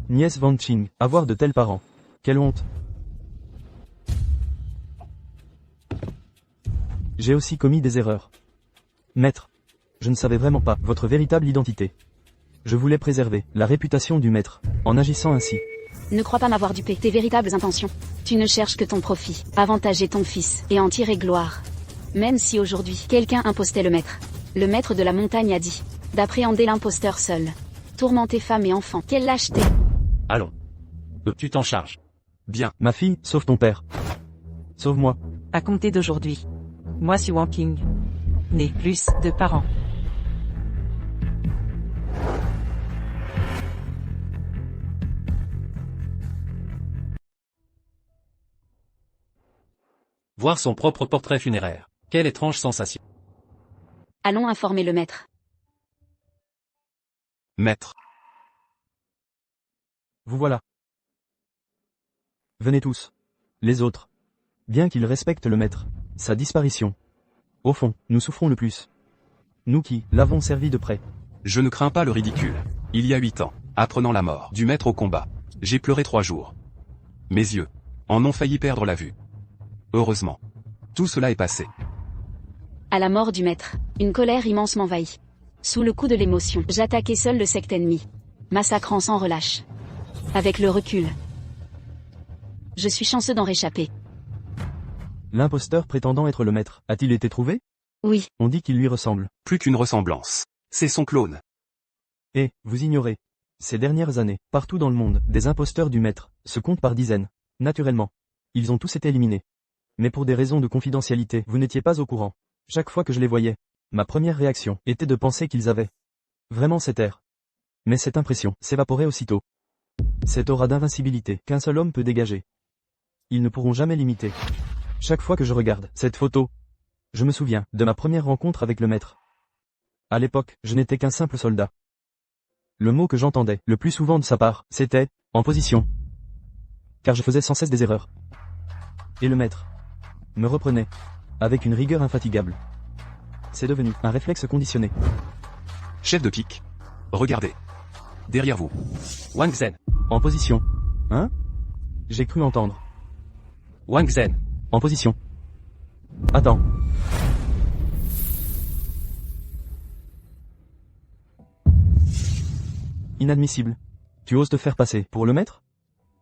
Nièce Van Qing. Avoir de tels parents. Quelle honte. J'ai aussi commis des erreurs. Maître. Je ne savais vraiment pas votre véritable identité. Je voulais préserver la réputation du maître, en agissant ainsi. Ne crois pas m'avoir dupé tes véritables intentions. Tu ne cherches que ton profit, avantager ton fils, et en tirer gloire. Même si aujourd'hui, quelqu'un impostait le maître de la montagne a dit d'appréhender l'imposteur seul. Tourmenter femme et enfants, quelle lâcheté. Allons. Tu t'en charges. Bien. Ma fille, sauve ton père. Sauve-moi. À compter d'aujourd'hui. Moi suis Wanking. Né plus de parents. Voir son propre portrait funéraire. Quelle étrange sensation. Allons informer le maître. Maître. Vous voilà. Venez tous. Les autres. Bien qu'ils respectent le maître, sa disparition. Au fond, nous souffrons le plus. Nous qui l'avons servi de près. Je ne crains pas le ridicule. Il y a 8 ans, apprenant la mort du maître au combat, j'ai pleuré 3 jours. Mes yeux en ont failli perdre la vue. Heureusement. Tout cela est passé. À la mort du maître, une colère immense m'envahit. Sous le coup de l'émotion, j'attaquai seul le secte ennemi, massacrant sans relâche. Avec le recul, je suis chanceux d'en réchapper. L'imposteur prétendant être le maître, a-t-il été trouvé? Oui, On dit qu'il lui ressemble. Plus qu'une ressemblance. C'est son clone. Et, vous ignorez. Ces dernières années, partout dans le monde, des imposteurs du maître se comptent par dizaines. Naturellement. Ils ont tous été éliminés. Mais pour des raisons de confidentialité, vous n'étiez pas au courant. Chaque fois que je les voyais, ma première réaction était de penser qu'ils avaient vraiment cet air. Mais cette impression s'évaporait aussitôt. Cette aura d'invincibilité qu'un seul homme peut dégager. Ils ne pourront jamais l'imiter. Chaque fois que je regarde cette photo, je me souviens de ma première rencontre avec le maître. À l'époque, je n'étais qu'un simple soldat. Le mot que j'entendais le plus souvent de sa part, c'était « en position ». Car je faisais sans cesse des erreurs. Et le maître me reprenait avec une rigueur infatigable. C'est devenu un réflexe conditionné. Chef de pique. Regardez. Derrière vous. Wang Zhen. En position. Hein? J'ai cru entendre. Wang Zhen. En position. Attends. Inadmissible. Tu oses te faire passer pour le maître?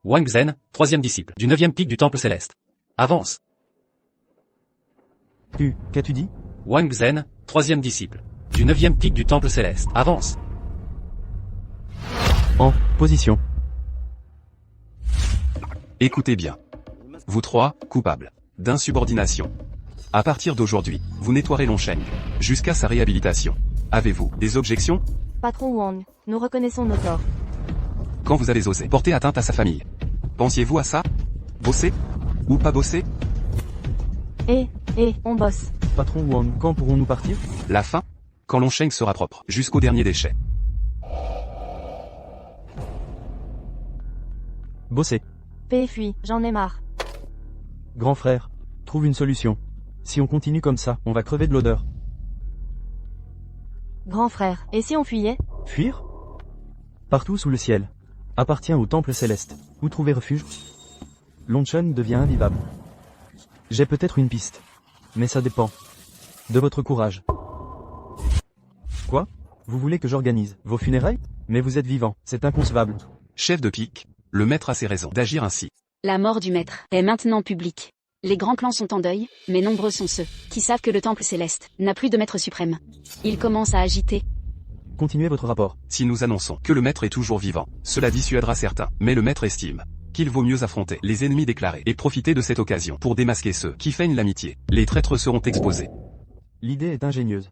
Wang Zhen, 3e disciple du 9e pic du Temple Céleste. Avance. Qu'as-tu dit? Wang Zhen, 3e disciple du 9e pic du Temple Céleste. Avance. En position. Écoutez bien. Vous 3, coupables d'insubordination. À partir d'aujourd'hui, vous nettoierez Longsheng jusqu'à sa réhabilitation. Avez-vous des objections? Patron Wang, nous reconnaissons nos torts. Quand vous avez osé porter atteinte à sa famille, pensiez-vous à ça? Bosser? Ou pas bosser? On bosse. Patron Wang, quand pourrons-nous partir? La fin? Quand Longsheng sera propre, jusqu'au dernier déchet. Bosser. Paix fuit, j'en ai marre. Grand frère, trouve une solution. Si on continue comme ça, on va crever de l'odeur. Grand frère, et si on fuyait? Fuir? Partout sous le ciel. Appartient au temple céleste. Où trouver refuge? Longsheng devient invivable. J'ai peut-être une piste. Mais ça dépend de votre courage. Quoi? Vous voulez que j'organise vos funérailles? Mais vous êtes vivant, c'est inconcevable. Chef de pique, le maître a ses raisons d'agir ainsi. la mort du maître est maintenant publique. Les grands clans sont en deuil, mais nombreux sont ceux qui savent que le temple céleste n'a plus de maître suprême. Ils commencent à agiter. Continuez votre rapport. Si nous annonçons que le maître est toujours vivant, cela dissuadera certains, mais le maître estime qu'il vaut mieux affronter les ennemis déclarés et profiter de cette occasion pour démasquer ceux qui feignent l'amitié. Les traîtres seront exposés. L'idée est ingénieuse.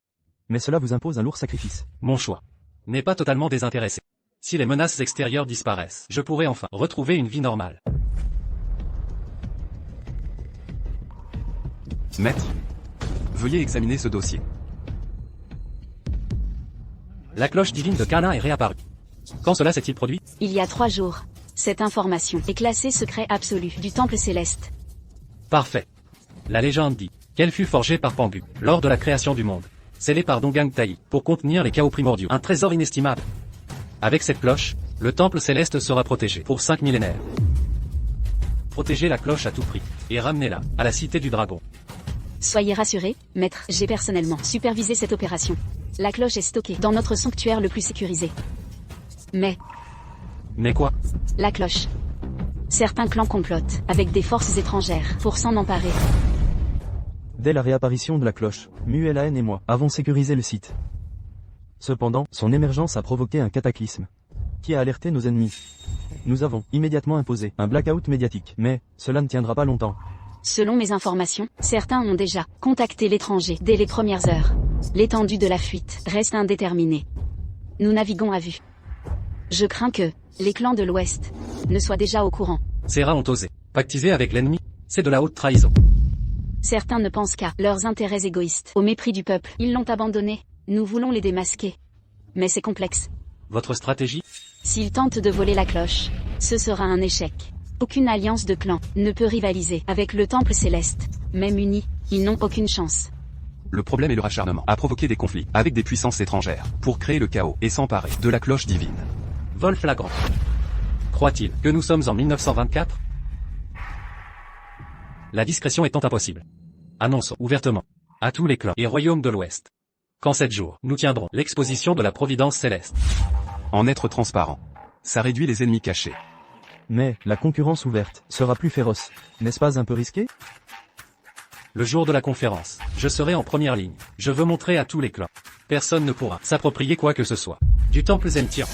Mais cela vous impose un lourd sacrifice. Mon choix n'est pas totalement désintéressé. Si les menaces extérieures disparaissent, je pourrai enfin retrouver une vie normale. Maître, veuillez examiner ce dossier. La cloche divine de Kana est réapparue. Quand cela s'est-il produit? Il y a 3 jours. Cette information est classée secret absolu du temple céleste. Parfait. La légende dit qu'elle fut forgée par Pangu lors de la création du monde, scellée par Dongang Tai pour contenir les chaos primordiaux. Un trésor inestimable. Avec cette cloche, le temple céleste sera protégé pour 5 millénaires. Protégez la cloche à tout prix et ramenez-la à la cité du dragon. Soyez rassurés, maître, j'ai personnellement supervisé cette opération. La cloche est stockée dans notre sanctuaire le plus sécurisé. Mais, quoi? la cloche. Certains clans complotent, avec des forces étrangères, pour s'en emparer. Dès la réapparition de la cloche, Muellaen et moi avons sécurisé le site. Cependant, son émergence a provoqué un cataclysme qui a alerté nos ennemis. Nous avons immédiatement imposé un blackout médiatique, mais cela ne tiendra pas longtemps. Selon mes informations, certains ont déjà contacté l'étranger dès les premières heures. L'étendue de la fuite reste indéterminée. Nous naviguons à vue. Je crains que les clans de l'Ouest ne soient déjà au courant. Ces rats ont osé pactiser avec l'ennemi, c'est de la haute trahison. Certains ne pensent qu'à leurs intérêts égoïstes. Au mépris du peuple, ils l'ont abandonné. Nous voulons les démasquer. Mais c'est complexe. Votre stratégie? S'ils tentent de voler la cloche, ce sera un échec. Aucune alliance de clans ne peut rivaliser avec le Temple Céleste. Même unis, ils n'ont aucune chance. Le problème est le racharnement a provoqué des conflits avec des puissances étrangères pour créer le chaos et s'emparer de la cloche divine. Vol flagrant. Croit-il que nous sommes en 1924? La discrétion étant impossible. Annonçons ouvertement à tous les clans et royaumes de l'Ouest qu'en 7 jours, nous tiendrons l'exposition de la Providence Céleste. En être transparent, ça réduit les ennemis cachés. Mais la concurrence ouverte sera plus féroce. N'est-ce pas un peu risqué? Le jour de la conférence, je serai en première ligne. Je veux montrer à tous les clans. Personne ne pourra s'approprier quoi que ce soit du Temple Zentian.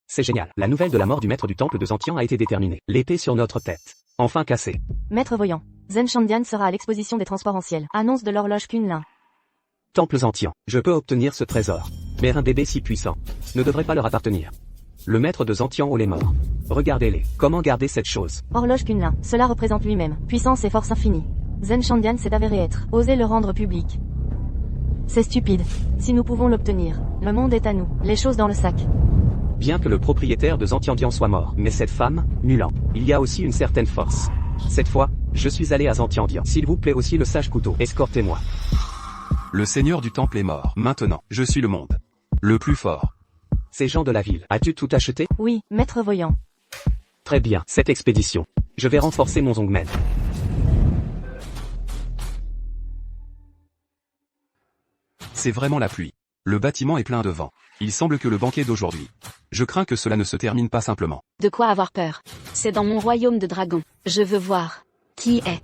C'est génial. La nouvelle de la mort du maître du temple de Zentian a été déterminée. L'épée sur notre tête. Enfin cassée. Maître Voyant. Zen Shandian sera à l'exposition des transports en ciel. Annonce de l'horloge Kunlun. Temple Zentian. Je peux obtenir ce trésor. Mais un bébé si puissant ne devrait pas leur appartenir. Le maître de Zentian haut est mort. Regardez-les. Comment garder cette chose? Horloge Kunlun. Cela représente lui-même. Puissance et force infinie. Zen Shandian s'est avéré être. Osez le rendre public. C'est stupide. Si nous pouvons l'obtenir. Le monde est à nous. Les choses dans le sac. Bien que le propriétaire de Zentiandian soit mort, mais cette femme, Mulan, il y a aussi une certaine force. Cette fois, je suis allé à Zentiandian. S'il vous plaît aussi le sage couteau, escortez-moi. Le seigneur du temple est mort. Maintenant, je suis le monde. Le plus fort. Ces gens de la ville, as-tu tout acheté? Oui, maître Voyant. Très bien, cette expédition. Je vais renforcer mon Zongmen. C'est vraiment la pluie. Le bâtiment est plein de vent. Il semble que le banquet d'aujourd'hui. Je crains que cela ne se termine pas simplement. De quoi avoir peur? C'est dans mon royaume de dragons. Je veux voir qui est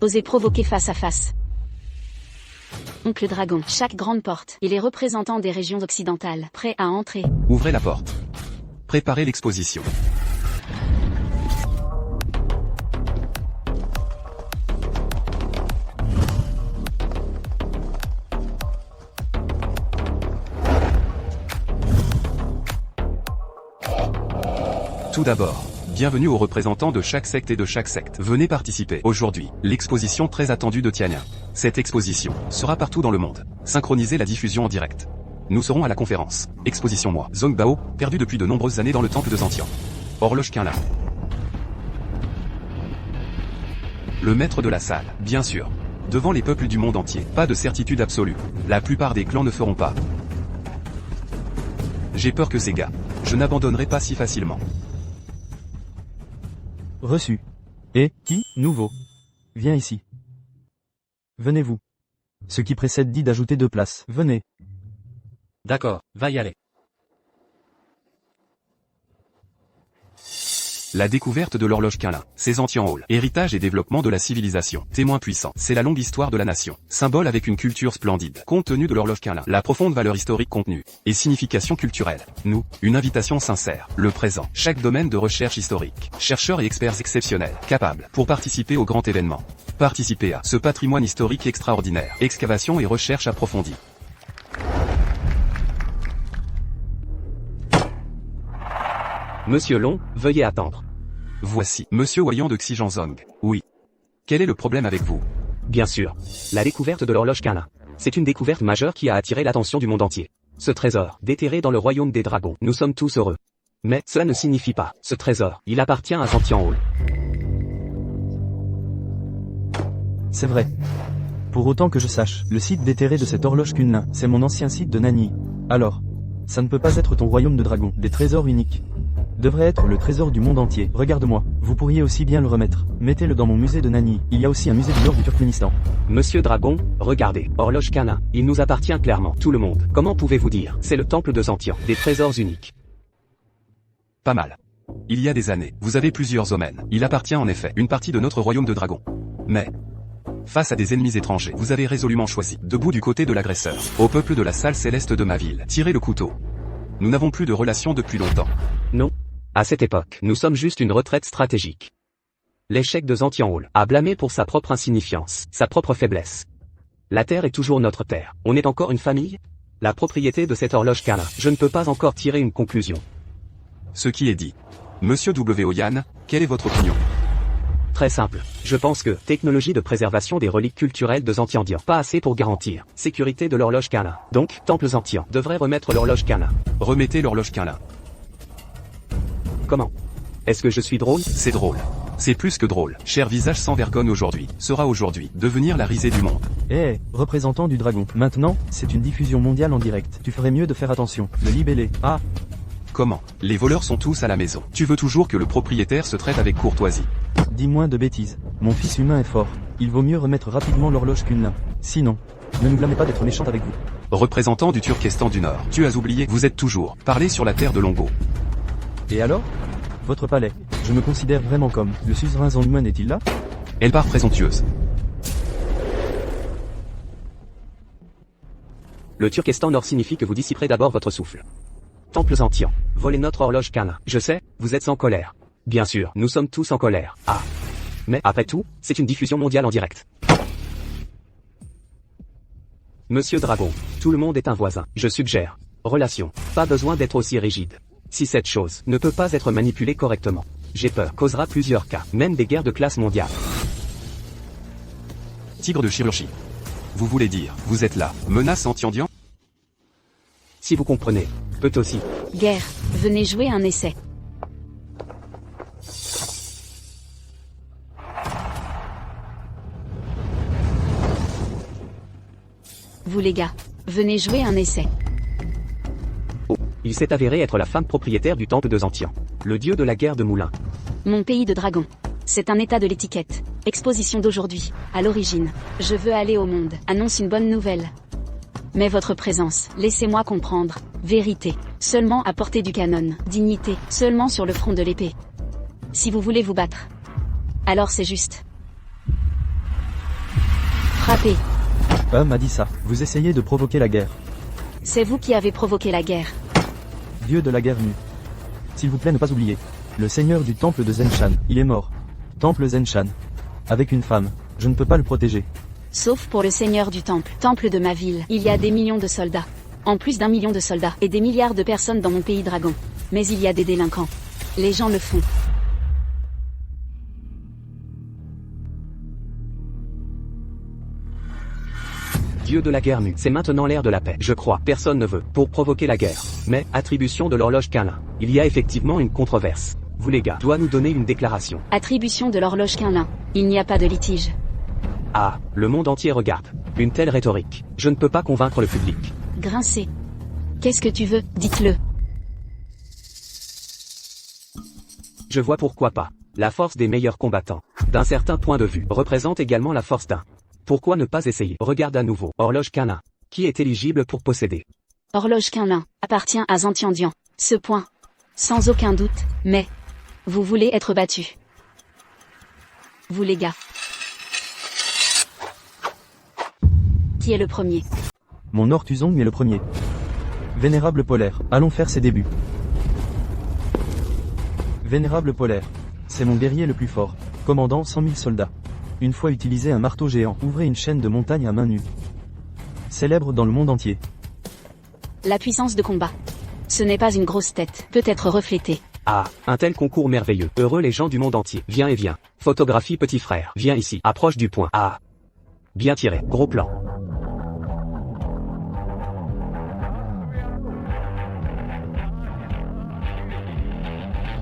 osé provoquer face à face. Oncle Dragon, chaque grande porte, et les représentants des régions occidentales, prêts à entrer. Ouvrez la porte. Préparez l'exposition. Tout d'abord, bienvenue aux représentants de chaque secte et de chaque secte. Venez participer aujourd'hui, l'exposition très attendue de Tianyan. Cette exposition sera partout dans le monde. Synchronisez la diffusion en direct. Nous serons à la conférence. Exposition moi, Zong Bao, perdu depuis de nombreuses années dans le temple de Zentian. Horloge Kunlun. Le maître de la salle, bien sûr. Devant les peuples du monde entier, pas de certitude absolue. La plupart des clans ne feront pas. J'ai peur que ces gars, je n'abandonnerai pas si facilement. Reçu. Et, qui, nouveau. Viens ici. Venez-vous. Ce qui précède dit d'ajouter 2 places. Venez. D'accord, va y aller. La découverte de l'horloge Kunlun, ses Zentian Hall, héritage et développement de la civilisation, témoin puissant, c'est la longue histoire de la nation, symbole avec une culture splendide, compte tenu de l'horloge Kunlun, la profonde valeur historique contenue, et signification culturelle. Nous, une invitation sincère, le présent, chaque domaine de recherche historique, chercheurs et experts exceptionnels, capables, pour participer au grand événement. Participer à ce patrimoine historique extraordinaire, excavation et recherche approfondie. Monsieur Long, veuillez attendre. Voici, Monsieur Voyant de Xijanzong. Oui. Quel est le problème avec vous? Bien sûr. La découverte de l'horloge Kunlun. C'est une découverte majeure qui a attiré l'attention du monde entier. Ce trésor, déterré dans le royaume des dragons, nous sommes tous heureux. Mais, cela ne signifie pas, ce trésor, il appartient à Zentian Hall. C'est vrai. Pour autant que je sache, le site déterré de cette horloge Kunlun, c'est mon ancien site de Nani. Alors, ça ne peut pas être ton royaume de dragons, des trésors uniques. devrait être le trésor du monde entier. Regarde-moi, vous pourriez aussi bien le remettre. Mettez-le dans mon musée de Nani. Il y a aussi un musée de l'or du Turkménistan. Monsieur Dragon, regardez, horloge Kana, il nous appartient clairement, tout le monde. Comment pouvez-vous dire? C'est le temple de Zantian, des trésors uniques. Pas mal. Il y a des années, vous avez plusieurs domaines. Il appartient en effet une partie de notre royaume de dragons. Mais, face à des ennemis étrangers, vous avez résolument choisi, debout du côté de l'agresseur, au peuple de la salle céleste de ma ville, tirez le couteau. Nous n'avons plus de relation depuis longtemps. Non. À cette époque, nous sommes juste une retraite stratégique. L'échec de Zantian Hall a blâmé pour sa propre insignifiance, sa propre faiblesse. La terre est toujours notre terre. On est encore une famille? La propriété de cette horloge Kana, je ne peux pas encore tirer une conclusion. Ce qui est dit. Monsieur W. Oyan, quelle est votre opinion? Très simple. Je pense que, technologie de préservation des reliques culturelles de Zantiandian, pas assez pour garantir, sécurité de l'horloge Kana. Donc, Temple Zantian devrait remettre l'horloge Kana. Remettez l'horloge Kana. Comment? Est-ce que je suis drôle? C'est drôle. C'est plus que drôle. Cher visage sans vergogne aujourd'hui, sera aujourd'hui, devenir la risée du monde. Eh, représentant du dragon. Maintenant, c'est une diffusion mondiale en direct. Tu ferais mieux de faire attention. Le libellé. Ah. Comment? Les voleurs sont tous à la maison. Tu veux toujours que le propriétaire se traite avec courtoisie. Dis moins de bêtises. Mon fils humain est fort. Il vaut mieux remettre rapidement l'horloge qu'une nain. Sinon, ne nous blâmez pas d'être méchante avec vous. Représentant du Turkestan du Nord, tu as oublié, vous êtes toujours, parlé sur la terre de Longo. Et alors? Votre palais. Je me considère vraiment comme, le suzerain Zangman est-il là? Elle part présomptueuse. Le Turkestan Nord signifie que vous dissiperez d'abord votre souffle. Temple Zantian, volez notre horloge Kana. Je sais, vous êtes en colère. Bien sûr, nous sommes tous en colère. Ah. Mais, après tout, c'est une diffusion mondiale en direct. Monsieur Dragon, tout le monde est un voisin. Je suggère. Relation. Pas besoin d'être aussi rigide. Si cette chose ne peut pas être manipulée correctement, j'ai peur, causera plusieurs cas, même des guerres de classe mondiale. Tigre de chirurgie. Vous voulez dire, vous êtes là, menace Zantiandian? Si vous comprenez, peut aussi. Guerre, venez jouer un essai. Vous les gars, venez jouer un essai. Oh, il s'est avéré être la femme propriétaire du temple de Zantian, le dieu de la guerre de Moulin. Mon pays de dragon. C'est un état de l'étiquette. Exposition d'aujourd'hui. À l'origine. Je veux aller au monde. Annonce une bonne nouvelle. Mais votre présence, laissez-moi comprendre. Vérité. Seulement à portée du canon. Dignité. Seulement sur le front de l'épée. Si vous voulez vous battre. Alors c'est juste. Frappez. M'a dit ça. Vous essayez de provoquer la guerre. C'est vous qui avez provoqué la guerre. Dieu de la guerre nue. S'il vous plaît ne pas oublier. Le seigneur du temple de Zenshan, il est mort. Temple Zenshan. Avec une femme. Je ne peux pas le protéger. Sauf pour le seigneur du temple. Temple de ma ville. Il y a des millions de soldats. En plus d'1 million de soldats. Et des milliards de personnes dans mon pays dragon. Mais il y a des délinquants. Les gens le font. Dieu de la guerre nue, c'est maintenant l'ère de la paix. Je crois, personne ne veut, pour provoquer la guerre. Mais, attribution de l'horloge Kana. Il y a effectivement une controverse. Vous les gars, doit nous donner une déclaration. Attribution de l'horloge Kana. Il n'y a pas de litige. Ah, le monde entier regarde. Une telle rhétorique. Je ne peux pas convaincre le public. Grincer. Qu'est-ce que tu veux, dites-le. Je vois pourquoi pas. La force des meilleurs combattants, d'un certain point de vue, représente également la force d'un. Pourquoi ne pas essayer? Regarde à nouveau. Horloge Kana. Qui est éligible pour posséder? Horloge Kana appartient à Zantiandian. Ce point. Sans aucun doute, mais... Vous voulez être battu. Vous les gars. Qui est le premier? Mon Ortuzong est le premier. Vénérable Polaire, allons faire ses débuts. Vénérable Polaire. C'est mon guerrier le plus fort. Commandant 100 000 soldats. Une fois utilisé un marteau géant, ouvrez une chaîne de montagne à main nue. Célèbre dans le monde entier. La puissance de combat. Ce n'est pas une grosse tête, peut être reflétée. Ah, un tel concours merveilleux. Heureux les gens du monde entier. Viens et viens. Photographie petit frère. Viens ici. Approche du point. Ah. Bien tiré. Gros plan.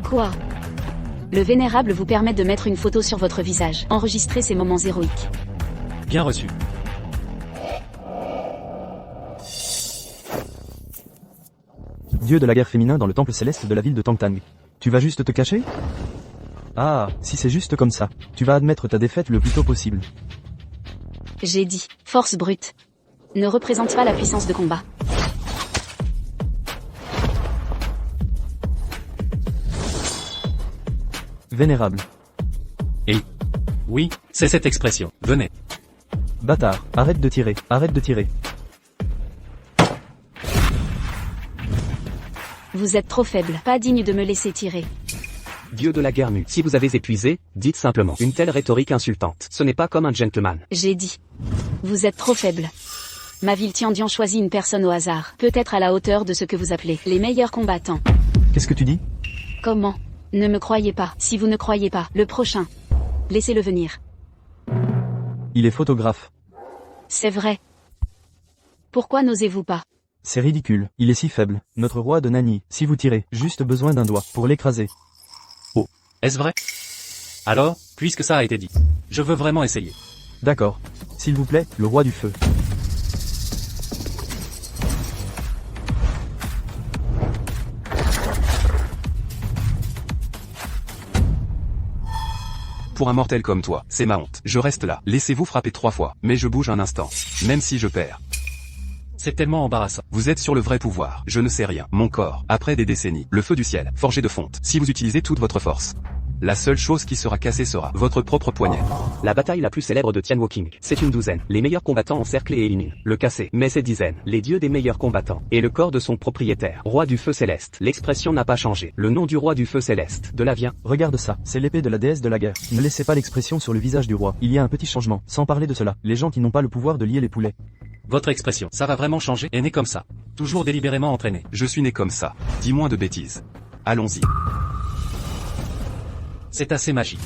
Quoi? Le vénérable vous permet de mettre une photo sur votre visage. Enregistrez ces moments héroïques. Bien reçu. Dieu de la guerre féminin dans le temple céleste de la ville de Tangtang. Tu vas juste te cacher? Ah, si c'est juste comme ça, tu vas admettre ta défaite le plus tôt possible. J'ai dit, force brute. Ne représente pas la puissance de combat. Vénérable. Oui, c'est cette expression. Venez. Bâtard, arrête de tirer, arrête de tirer. Vous êtes trop faible, pas digne de me laisser tirer. Dieu de la guerre mue. Si vous avez épuisé, dites simplement. Une telle rhétorique insultante. Ce n'est pas comme un gentleman. J'ai dit. Vous êtes trop faible. Ma ville Tiandian choisit une personne au hasard, peut-être à la hauteur de ce que vous appelez les meilleurs combattants. Qu'est-ce que tu dis? Comment? Ne me croyez pas. Si vous ne croyez pas, le prochain. Laissez-le venir. Il est photographe. C'est vrai. Pourquoi n'osez-vous pas? C'est ridicule, il est si faible. Notre roi de Nani, si vous tirez, juste besoin d'un doigt, pour l'écraser. Est-ce vrai? Alors, puisque ça a été dit, je veux vraiment essayer. D'accord. S'il vous plaît, le roi du feu. Pour un mortel comme toi, c'est ma honte. Je reste là. Laissez-vous frapper 3 fois, mais je bouge un instant. Même si je perds. C'est tellement embarrassant. Vous êtes sur le vrai pouvoir. Je ne sais rien. Mon corps, après des décennies, le feu du ciel, forgé de fonte. Si vous utilisez toute votre force, la seule chose qui sera cassée sera votre propre poignet. La bataille la plus célèbre de Tianwoking. C'est une douzaine. Les meilleurs combattants encerclent et éliminent. Le cassé. Mais c'est dizaines. Les dieux des meilleurs combattants. Et le corps de son propriétaire. Roi du feu céleste. L'expression n'a pas changé. Le nom du roi du feu céleste. De là vient. Regarde ça, c'est l'épée de la déesse de la guerre. Ne laissez pas l'expression sur le visage du roi. Il y a un petit changement. Sans parler de cela, les gens qui n'ont pas le pouvoir de lier les poulets. Votre expression, ça va vraiment changer, est né comme ça. Toujours délibérément entraîné. Je suis né comme ça. Dis moins de bêtises. Allons-y. C'est assez magique.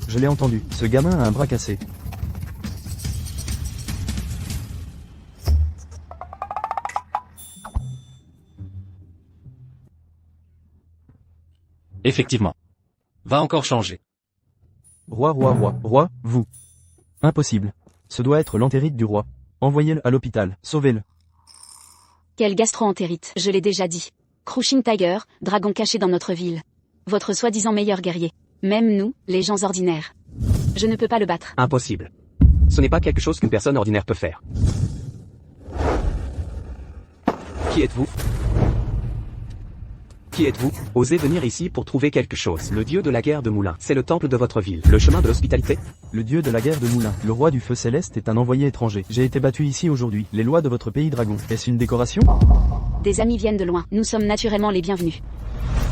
Je l'ai entendu, ce gamin a un bras cassé. Effectivement. Va encore changer. Roi, vous. Impossible. Ce doit être l'entérite du roi. Envoyez-le à l'hôpital, sauvez-le. Quel gastro-entérite, je l'ai déjà dit. Crushing Tiger, dragon caché dans notre ville. Votre soi-disant meilleur guerrier. Même nous, les gens ordinaires. Je ne peux pas le battre. Impossible. Ce n'est pas quelque chose qu'une personne ordinaire peut faire. Qui êtes-vous? Qui êtes-vous? Osez venir ici pour trouver quelque chose. Le dieu de la guerre de Moulin. C'est le temple de votre ville. Le chemin de l'hospitalité. Le dieu de la guerre de Moulin, le roi du feu céleste est un envoyé étranger. J'ai été battu ici aujourd'hui. Les lois de votre pays dragon. Est-ce une décoration? Des amis viennent de loin. Nous sommes naturellement les bienvenus.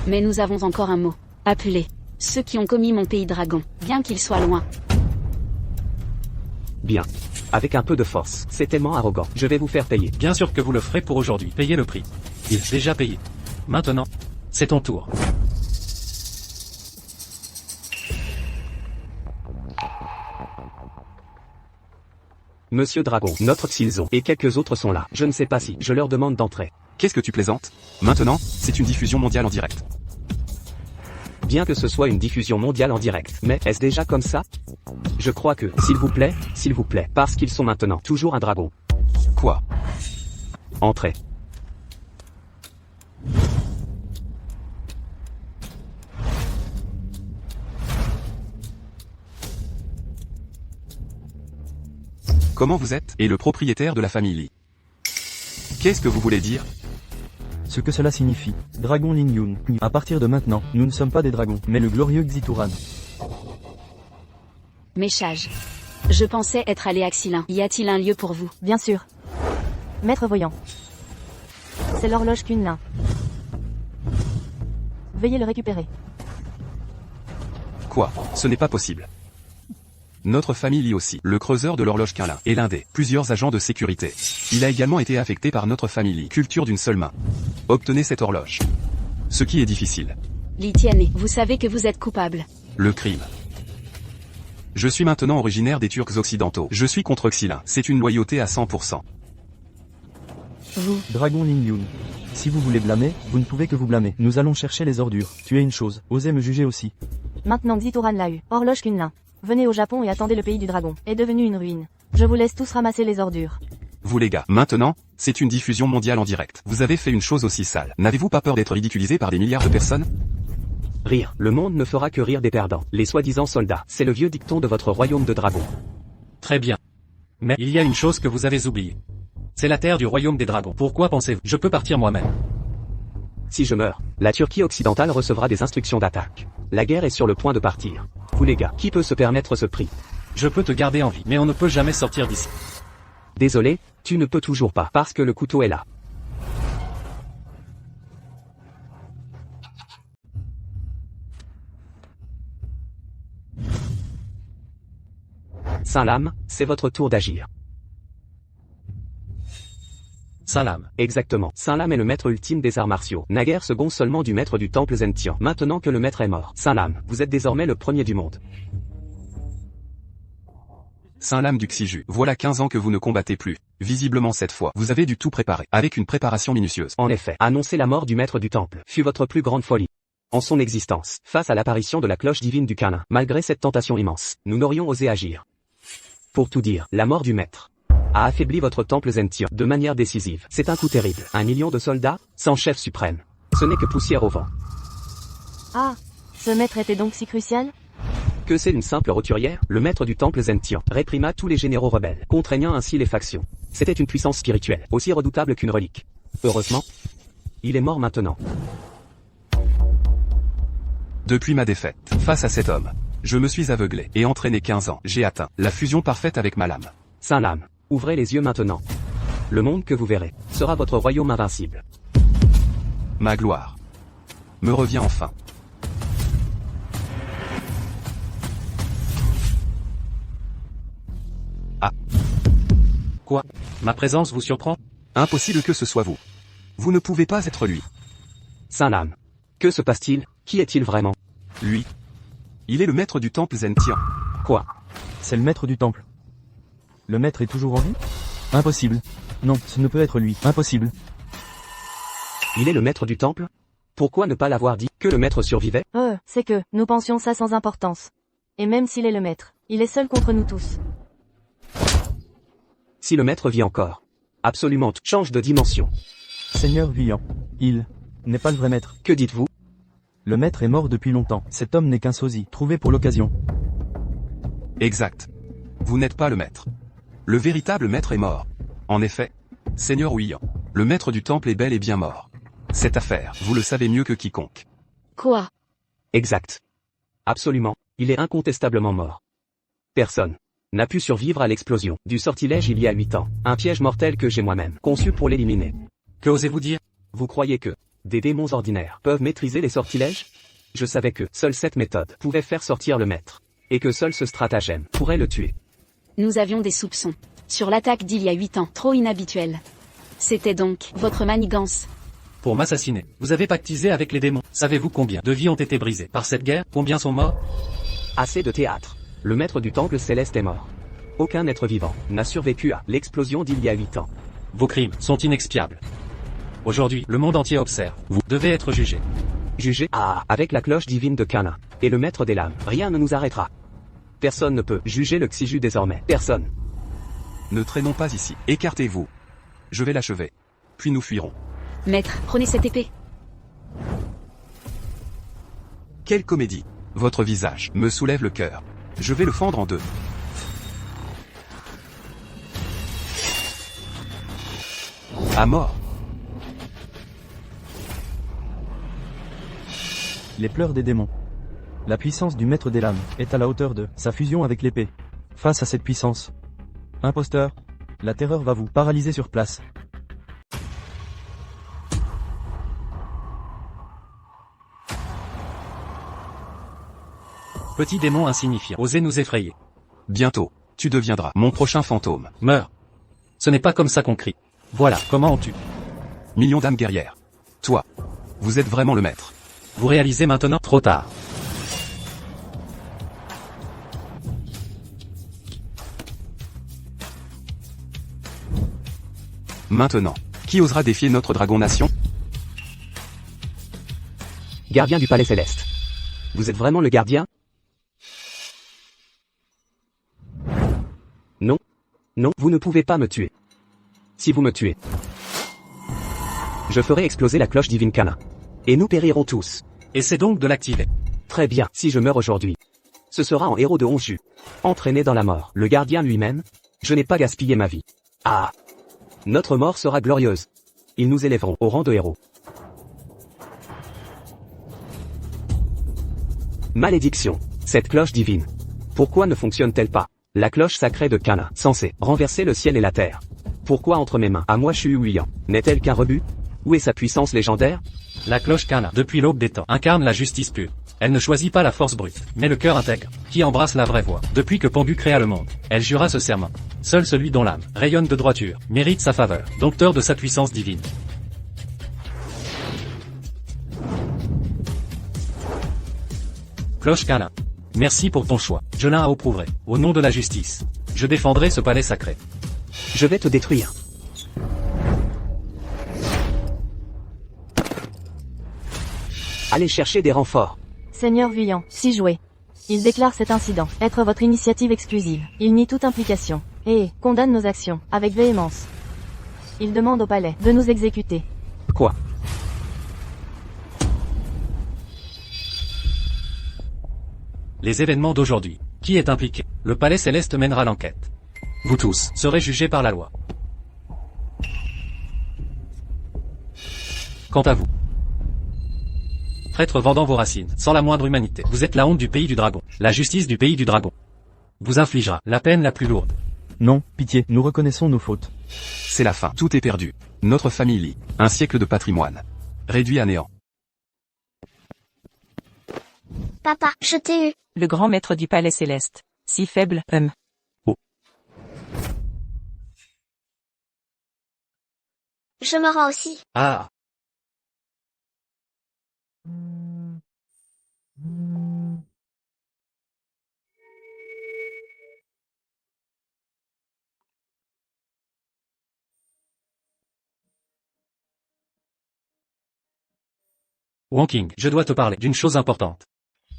Mais nous avons encore un mot. Appelez. Ceux qui ont commis mon pays dragon, bien qu'ils soient loin. Bien. Avec un peu de force. C'est tellement arrogant. Je vais vous faire payer. Bien sûr que vous le ferez pour aujourd'hui. Payez le prix. Il est déjà payé. Maintenant, c'est ton tour. Monsieur Dragon, notre Xilzon et quelques autres sont là. Je ne sais pas si je leur demande d'entrer. Qu'est-ce que tu plaisantes? Maintenant, c'est une diffusion mondiale en direct. Bien que ce soit une diffusion mondiale en direct. Mais est-ce déjà comme ça? Je crois que, s'il vous plaît, parce qu'ils sont maintenant toujours un dragon. Quoi? Entrez. Comment vous êtes? Et le propriétaire de la famille Li. Qu'est-ce que vous voulez dire? Ce que cela signifie. Dragon Lin Yun. À partir de maintenant, nous ne sommes pas des dragons, mais le glorieux Xituran. Méchage. Je pensais être allé à Xilin. Y a-t-il un lieu pour vous? Bien sûr. Maître Voyant. C'est l'horloge Kunlin. Veuillez le récupérer. Quoi? Ce n'est pas possible. Notre famille Li aussi, le creuseur de l'horloge Kunlin, est l'un des plusieurs agents de sécurité. Il a également été affecté par notre famille Li, culture d'une seule main. Obtenez cette horloge. Ce qui est difficile. Li Tianhe, vous savez que vous êtes coupable. Le crime. Je suis maintenant originaire des Turcs occidentaux. Je suis contre Xilin. C'est une loyauté à 100%. Vous. Dragon Lin Yun. Si vous voulez blâmer, vous ne pouvez que vous blâmer. Nous allons chercher les ordures. Tu es une chose, osez me juger aussi. Maintenant Xituran l'a eu. Horloge Kunlin. Venez au Japon et attendez le pays du dragon. Est devenu une ruine. Je vous laisse tous ramasser les ordures. Vous les gars, maintenant, c'est une diffusion mondiale en direct. Vous avez fait une chose aussi sale. N'avez-vous pas peur d'être ridiculisé par des milliards de personnes? Rire. Le monde ne fera que rire des perdants. Les soi-disant soldats. C'est le vieux dicton de votre royaume de dragons. Très bien. Mais il y a une chose que vous avez oubliée. C'est la terre du royaume des dragons. Pourquoi pensez-vous? Je peux partir moi-même. Si je meurs, la Turquie occidentale recevra des instructions d'attaque. La guerre est sur le point de partir. Vous les gars, qui peut se permettre ce prix? Je peux te garder en vie, mais on ne peut jamais sortir d'ici. Désolé, tu ne peux toujours pas, parce que le couteau est là. Saint-Lame, c'est votre tour d'agir. Salam. Exactement. Saint-Lame est le maître ultime des arts martiaux. Naguère second seulement du maître du temple Zentian. Maintenant que le maître est mort. Saint-Lame, vous êtes désormais le premier du monde. Saint-Lame du Xiju. Voilà 15 ans que vous ne combattez plus. Visiblement cette fois, vous avez du tout préparé, avec une préparation minutieuse. En effet, annoncer la mort du maître du temple fut votre plus grande folie. En son existence, face à l'apparition de la cloche divine du Canin, malgré cette tentation immense, nous n'aurions osé agir. Pour tout dire, la mort du maître a affaibli votre temple Zentian de manière décisive. C'est un coup terrible. 1 million de soldats, sans chef suprême. Ce n'est que poussière au vent. Ah, ce maître était donc si crucial? Que c'est une simple roturière, le maître du temple Zentian réprima tous les généraux rebelles, contraignant ainsi les factions. C'était une puissance spirituelle, aussi redoutable qu'une relique. Heureusement, il est mort maintenant. Depuis ma défaite, face à cet homme, je me suis aveuglé et entraîné 15 ans. J'ai atteint la fusion parfaite avec ma lame. Saint-Lame, ouvrez les yeux maintenant. Le monde que vous verrez sera votre royaume invincible. Ma gloire me revient enfin. Ah. Quoi? Ma présence vous surprend? Impossible que ce soit vous. Vous ne pouvez pas être lui. Saint-Lame, que se passe-t-il? Qui est-il vraiment? Lui. Il est le maître du temple Zentian. Quoi? C'est le maître du temple. Le maître est toujours en vie? Impossible. Non, ce ne peut être lui. Impossible. Il est le maître du temple? Pourquoi ne pas l'avoir dit que le maître survivait? C'est que, nous pensions ça sans importance. Et même s'il est le maître, il est seul contre nous tous. Si le maître vit encore. Absolument, change de dimension. Seigneur Vuillant. Il n'est pas le vrai maître. Que dites-vous? Le maître est mort depuis longtemps. Cet homme n'est qu'un sosie, trouvé pour l'occasion. Exact. Vous n'êtes pas le maître. Le véritable maître est mort. En effet, Seigneur Ouillant, le maître du temple est bel et bien mort. Cette affaire, vous le savez mieux que quiconque. Quoi? Exact. Absolument, il est incontestablement mort. Personne n'a pu survivre à l'explosion du sortilège il y a 8 ans. Un piège mortel que j'ai moi-même conçu pour l'éliminer. Que osez-vous dire? Vous croyez que des démons ordinaires peuvent maîtriser les sortilèges? Je savais que seule cette méthode pouvait faire sortir le maître. Et que seul ce stratagème pourrait le tuer. Nous avions des soupçons. Sur l'attaque d'il y a 8 ans, trop inhabituelle. C'était donc votre manigance. Pour m'assassiner, vous avez pactisé avec les démons. Savez-vous combien de vies ont été brisées par cette guerre? Combien sont morts? Assez de théâtre. Le maître du temple céleste est mort. Aucun être vivant n'a survécu à l'explosion d'il y a 8 ans. Vos crimes sont inexpiables. Aujourd'hui, le monde entier observe. Vous devez être jugé. Jugé avec la cloche divine de Canin et le maître des lames, rien ne nous arrêtera. Personne ne peut juger le Xiju désormais. Personne. Ne traînons pas ici. Écartez-vous. Je vais l'achever. Puis nous fuirons. Maître, prenez cette épée. Quelle comédie. Votre visage me soulève le cœur. Je vais le fendre en deux. À mort. Les pleurs des démons. La puissance du maître des lames est à la hauteur de sa fusion avec l'épée. Face à cette puissance, imposteur, la terreur va vous paralyser sur place. Petit démon insignifiant, osez nous effrayer. Bientôt, tu deviendras mon prochain fantôme. Meurs. Ce n'est pas comme ça qu'on crie. Voilà, comment on tue. Millions d'âmes guerrières. Toi, vous êtes vraiment le maître. Vous réalisez maintenant? Trop tard. Maintenant, qui osera défier notre dragon nation? Gardien du palais céleste. Vous êtes vraiment le gardien? Non. Non, vous ne pouvez pas me tuer. Si vous me tuez, je ferai exploser la cloche divine Kana. Et nous périrons tous. Essaie donc de l'activer. Très bien, si je meurs aujourd'hui, ce sera en héros de Honshu. Entraîné dans la mort, le gardien lui-même, je n'ai pas gaspillé ma vie. Ah! Notre mort sera glorieuse. Ils nous élèveront au rang de héros. Malédiction. Cette cloche divine. Pourquoi ne fonctionne-t-elle pas? La cloche sacrée de Kana, censée renverser le ciel et la terre. Pourquoi entre mes mains, à moi Shu Huiyan, n'est-elle qu'un rebut? Où est sa puissance légendaire? La cloche Kana, depuis l'aube des temps, incarne la justice pure. Elle ne choisit pas la force brute, mais le cœur intègre, qui embrasse la vraie voie. Depuis que Pangu créa le monde, elle jura ce serment. Seul celui dont l'âme rayonne de droiture mérite sa faveur, dompteur de sa puissance divine. Cloche Kana. Merci pour ton choix. Je l'approuverai. Au nom de la justice. Je défendrai ce palais sacré. Je vais te détruire. Allez chercher des renforts. Seigneur Huiyan, si joué. Il déclare cet incident être votre initiative exclusive. Il nie toute implication. Et condamne nos actions, avec véhémence. Il demande au palais de nous exécuter. Quoi? Les événements d'aujourd'hui. Qui est impliqué? Le palais céleste mènera l'enquête. Vous tous serez jugés par la loi. Quant à vous, traître vendant vos racines, sans la moindre humanité, vous êtes la honte du pays du dragon. La justice du pays du dragon vous infligera la peine la plus lourde. Non, pitié, nous reconnaissons nos fautes. C'est la fin. Tout est perdu. Notre famille lie. Un siècle de patrimoine. Réduit à néant. Papa, je t'ai eu. Le grand maître du palais céleste. Si faible, Je me rends aussi. Ah. Wonking, je dois te parler d'une chose importante.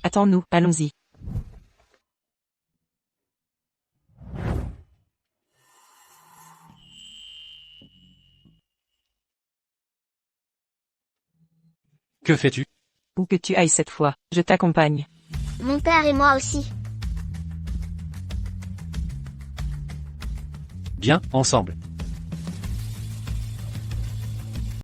attends-nous, allons-y. Que fais-tu? Où que tu ailles cette fois, je t'accompagne. Mon père et moi aussi. Bien, ensemble.